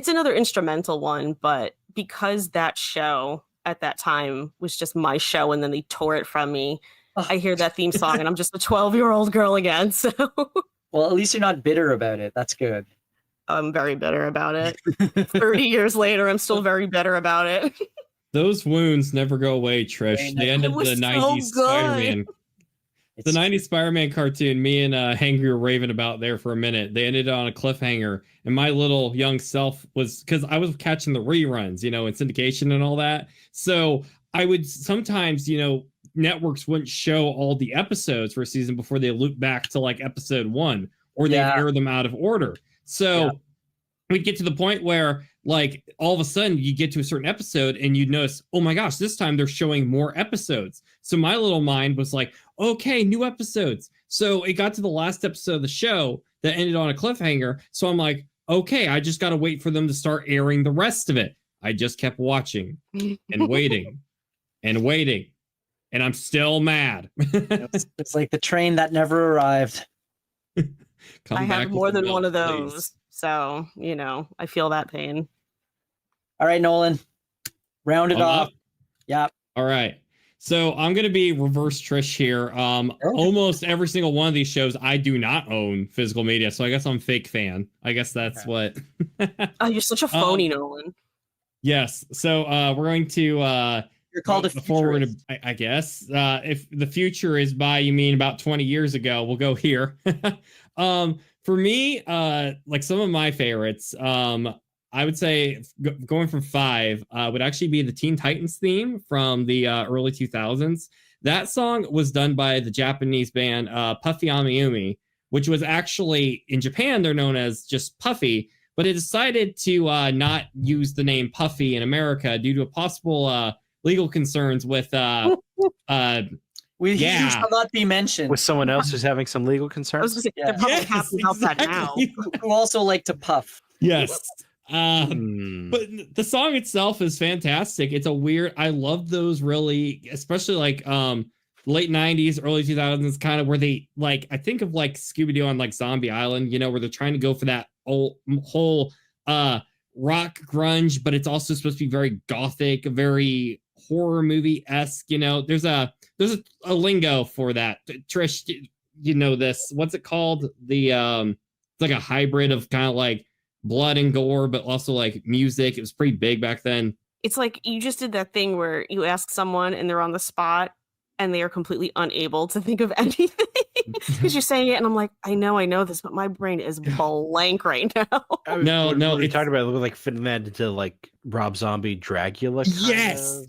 another instrumental one, but because that show at that time was just my show, and then they tore it from me. Oh. I hear that theme song, and I'm just a 12-year-old girl again. So Well, at least you're not bitter about it. That's good. I'm very bitter about it. 30 years later, I'm still very bitter about it. Those wounds never go away, Trish. They ended It was the so 90s good. Spider-Man. The 90s Spider-Man cartoon, me and Hangry were raving about there for a minute. They ended on a cliffhanger, and my little young self was, because I was catching the reruns, in syndication and all that. So I would sometimes, networks wouldn't show all the episodes for a season before they loop back to like episode 1, or they air them out of order. So we'd get to the point where, like, all of a sudden you get to a certain episode and you'd notice, oh my gosh, this time they're showing more episodes. So my little mind was like, okay, new episodes. So it got to the last episode of the show that ended on a cliffhanger. So I'm like, okay, I just got to wait for them to start airing the rest of it. I just kept watching and waiting and waiting. And I'm still mad. It's like the train that never arrived. I have more than one of those. So, I feel that pain. All right, Nolan. Round it off. Yeah. All right. So I'm going to be reverse Trish here. Almost every single one of these shows, I do not own physical media. So I guess I'm fake fan. I guess that's what. Oh, you're such a phony, Nolan. Yes. So we're going to... You're called a forward, I guess. If the future is by, you mean about 20 years ago, we'll go here. For me, like some of my favorites, I would say going from 5 would actually be the Teen Titans theme from the early 2000s. That song was done by the Japanese band Puffy Amiyumi, which was actually in Japan, they're known as just Puffy, but it decided to not use the name Puffy in America due to a possible legal concerns with shall not be mentioned. With someone else who's having some legal concerns. I was going to say, they're probably happy about that now. Who also like to puff. Yes. But the song itself is fantastic. It's a weird, I love those really, especially like late 90s, early 2000s, kind of where they, like, I think of like Scooby-Doo on like Zombie Island, where they're trying to go for that whole rock grunge, but it's also supposed to be very gothic, very horror movie-esque. There's a lingo for that. Trish, you know this. What's it called? It's like a hybrid of kind of like blood and gore, but also like music. It was pretty big back then. It's like you just did that thing where you ask someone and they're on the spot and they are completely unable to think of anything because you're saying it, and I'm like, I know this, but my brain is blank right now. No, you're talking about like fitting that into like Rob Zombie Dracula.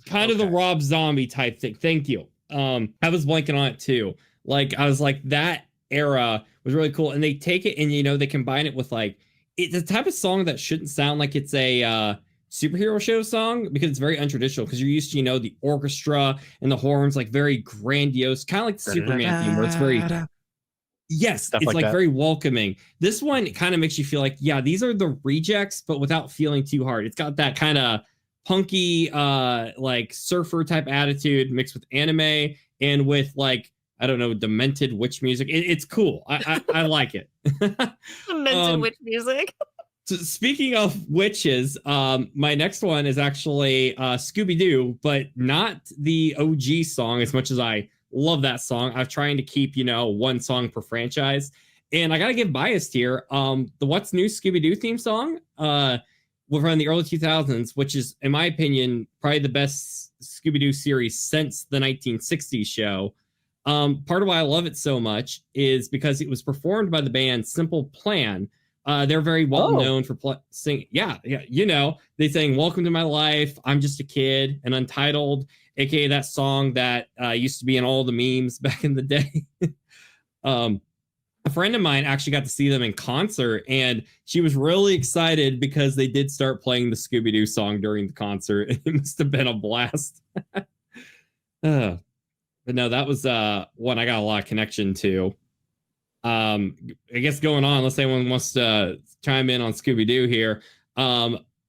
Kind of the Rob Zombie type thing. Thank you. I was blanking on it too. Like I was like, that era was really cool, and they take it and they combine it with like, it's the type of song that shouldn't sound like it's a superhero show song, because it's very untraditional, because you're used to the orchestra and the horns, like very grandiose, kind of like the Superman theme, where it's very it's like very welcoming. This one kind of makes you feel like, yeah, these are the rejects, but without feeling too hard. It's got that kind of punky like surfer type attitude mixed with anime and with like, I don't know, demented witch music. It's cool. I like it. Demented witch music. So speaking of witches, my next one is actually Scooby-Doo, but not the OG song as much as I love that song. I'm trying to keep, one song per franchise. And I got to get biased here. The What's New Scooby-Doo theme song from the early 2000s, which is, in my opinion, probably the best Scooby-Doo series since the 1960s show. Part of why I love it so much is because it was performed by the band Simple Plan. They're very well known for singing. Yeah, you know, they sang "Welcome to My Life," "I'm Just a Kid," and "Untitled," aka that song that used to be in all the memes back in the day. A friend of mine actually got to see them in concert, and she was really excited because they did start playing the Scooby-Doo song during the concert. It must have been a blast. But no, that was one I got a lot of connection to. I guess going on, unless anyone wants to chime in on Scooby-Doo here.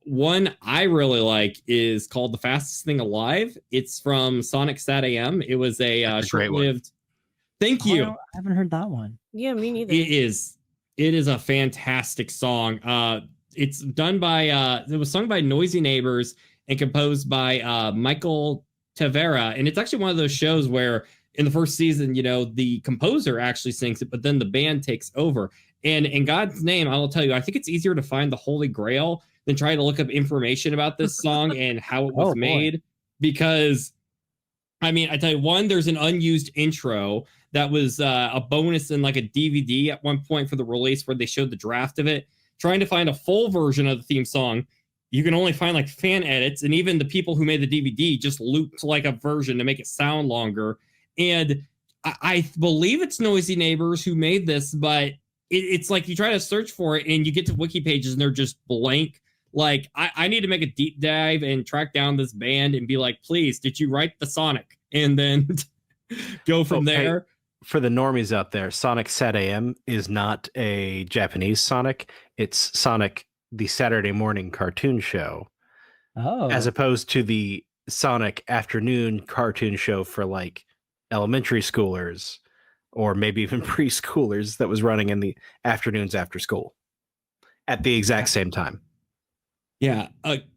One I really like is called "The Fastest Thing Alive." It's from Sonic Sat AM. It was a short-lived. Thank you. I haven't heard that one. Yeah, me neither. It is a fantastic song. It's done by it was sung by Noisy Neighbors and composed by Michael Tavera, and it's actually one of those shows where in the first season, you know, the composer actually sings it, but then the band takes over. And in God's name, I will tell you, I think it's easier to find the Holy Grail than try to look up information about this song and how it was made. Because, I mean, I tell you, one, there's an unused intro that was a bonus in like a DVD at one point for the release where they showed the draft of it. Trying to find a full version of the theme song, you can only find like fan edits, and even the people who made the DVD just looped like a version to make it sound longer. And I believe it's Noisy Neighbors who made this, but it's like you try to search for it and you get to wiki pages and they're just blank. Like, I need to make a deep dive and track down this band and be like, please, did you write the Sonic? And then go from there. Hey, for the normies out there, Sonic Sat AM is not a Japanese Sonic. It's Sonic, the Saturday morning cartoon show. Oh. As opposed to the Sonic afternoon cartoon show for like elementary schoolers or maybe even preschoolers that was running in the afternoons after school at the exact same time. Yeah.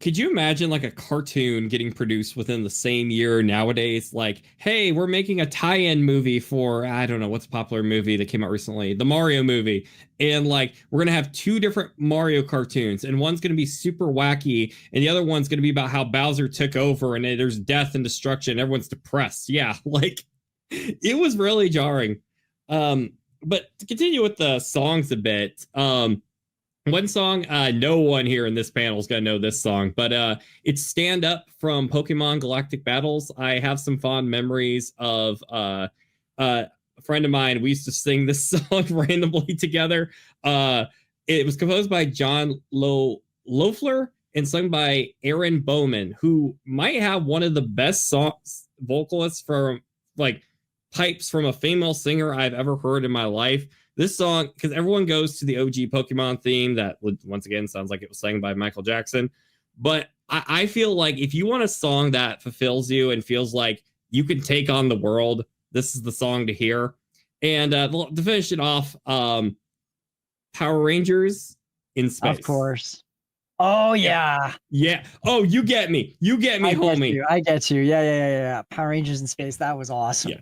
Could you imagine like a cartoon getting produced within the same year nowadays? Like, hey, we're making a tie-in movie for, I don't know, what's a popular movie that came out recently? The Mario movie. And like, we're going to have two different Mario cartoons, and one's going to be super wacky, and the other one's going to be about how Bowser took over and there's death and destruction. Everyone's depressed. Yeah. Like, it was really jarring. But to continue with the songs a bit, one song, no one here in this panel is going to know this song, but it's Stand Up from Pokemon Galactic Battles. I have some fond memories of a friend of mine. We used to sing this song randomly together. It was composed by John Loeffler and sung by Aaron Bowman, who might have one of the best songs vocalists from like pipes from a female singer I've ever heard in my life. This song, because everyone goes to the OG Pokemon theme that, once again, sounds like it was sang by Michael Jackson. But I feel like if you want a song that fulfills you and feels like you can take on the world, this is the song to hear. And to finish it off, Power Rangers in Space. Of course. Oh, yeah. Yeah. Oh, you get me. You get me, homie. I get you. Yeah. Power Rangers in Space. That was awesome. Yeah.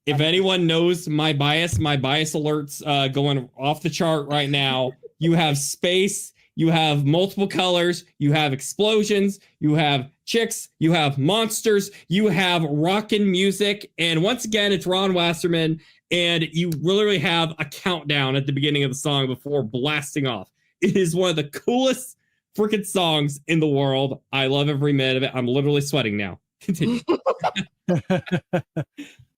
If anyone knows my bias alerts going off the chart right now. You have space, you have multiple colors, you have explosions, you have chicks, you have monsters, you have rockin' music, and once again, it's Ron Wasserman, and you literally have a countdown at the beginning of the song before blasting off. It is one of the coolest freaking songs in the world. I love every minute of it. I'm literally sweating now. Continue.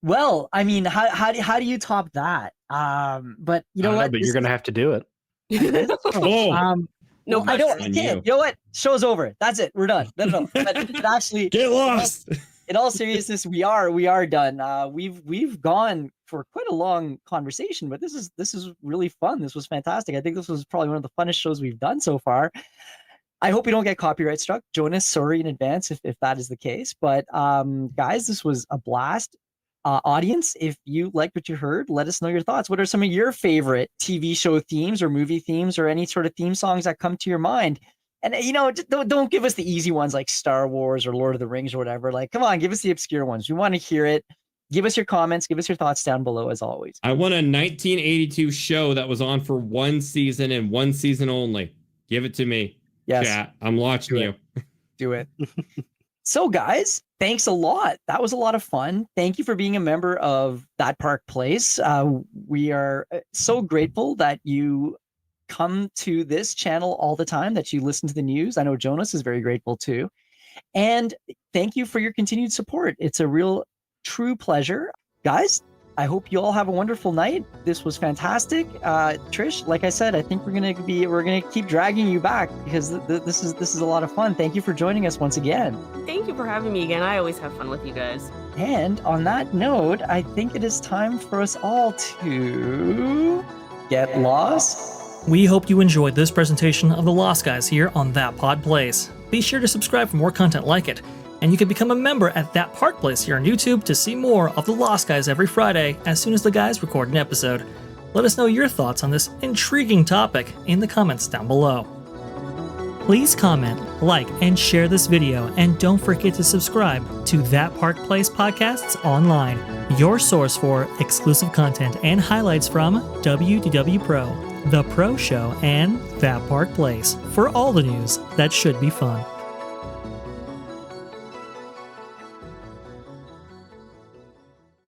Well, I mean, how do you top that? But you know what? But you're gonna have to do it. No, I don't. I can't. You know what? Show's over. That's it. We're done. No. But actually, Get lost. In all seriousness, we are done. We've gone for quite a long conversation, but this is really fun. This was fantastic. I think this was probably one of the funnest shows we've done so far. I hope we don't get copyright struck. Jonas, sorry in advance if that is the case. But guys, this was a blast. Audience, if you like what you heard, let us know your thoughts. What are some of your favorite TV show themes or movie themes or any sort of theme songs that come to your mind? And, you know, don't give us the easy ones like Star Wars or Lord of the Rings or whatever. Like, come on, give us the obscure ones. We want to hear it. Give us your comments. Give us your thoughts down below, as always. I want a 1982 show that was on for one season and one season only. Give it to me. Yes. Chat. I'm watching you. Do it. So guys, thanks a lot. That was a lot of fun. Thank you for being a member of That Park Place. We are so grateful that you come to this channel all the time, that you listen to the news. I know Jonas is very grateful too. And thank you for your continued support. It's a real, true pleasure. Guys, I hope you all have a wonderful night. This was fantastic. Trish, like I said, I think we're gonna keep dragging you back because this is a lot of fun. Thank you for joining us once again. Thank you for having me again. I always have fun with you guys. And on that note, I think it is time for us all to get lost. We hope you enjoyed this presentation of the Lost Guys here on That Pod Place. Be sure to subscribe for more content like it. And you can become a member at That Park Place here on YouTube to see more of the Lost Guys every Friday as soon as the guys record an episode. Let us know your thoughts on this intriguing topic in the comments down below. Please comment, like, and share this video, and don't forget to subscribe to That Park Place Podcasts Online, your source for exclusive content and highlights from WDW Pro, The Pro Show, and That Park Place for all the news that should be fun.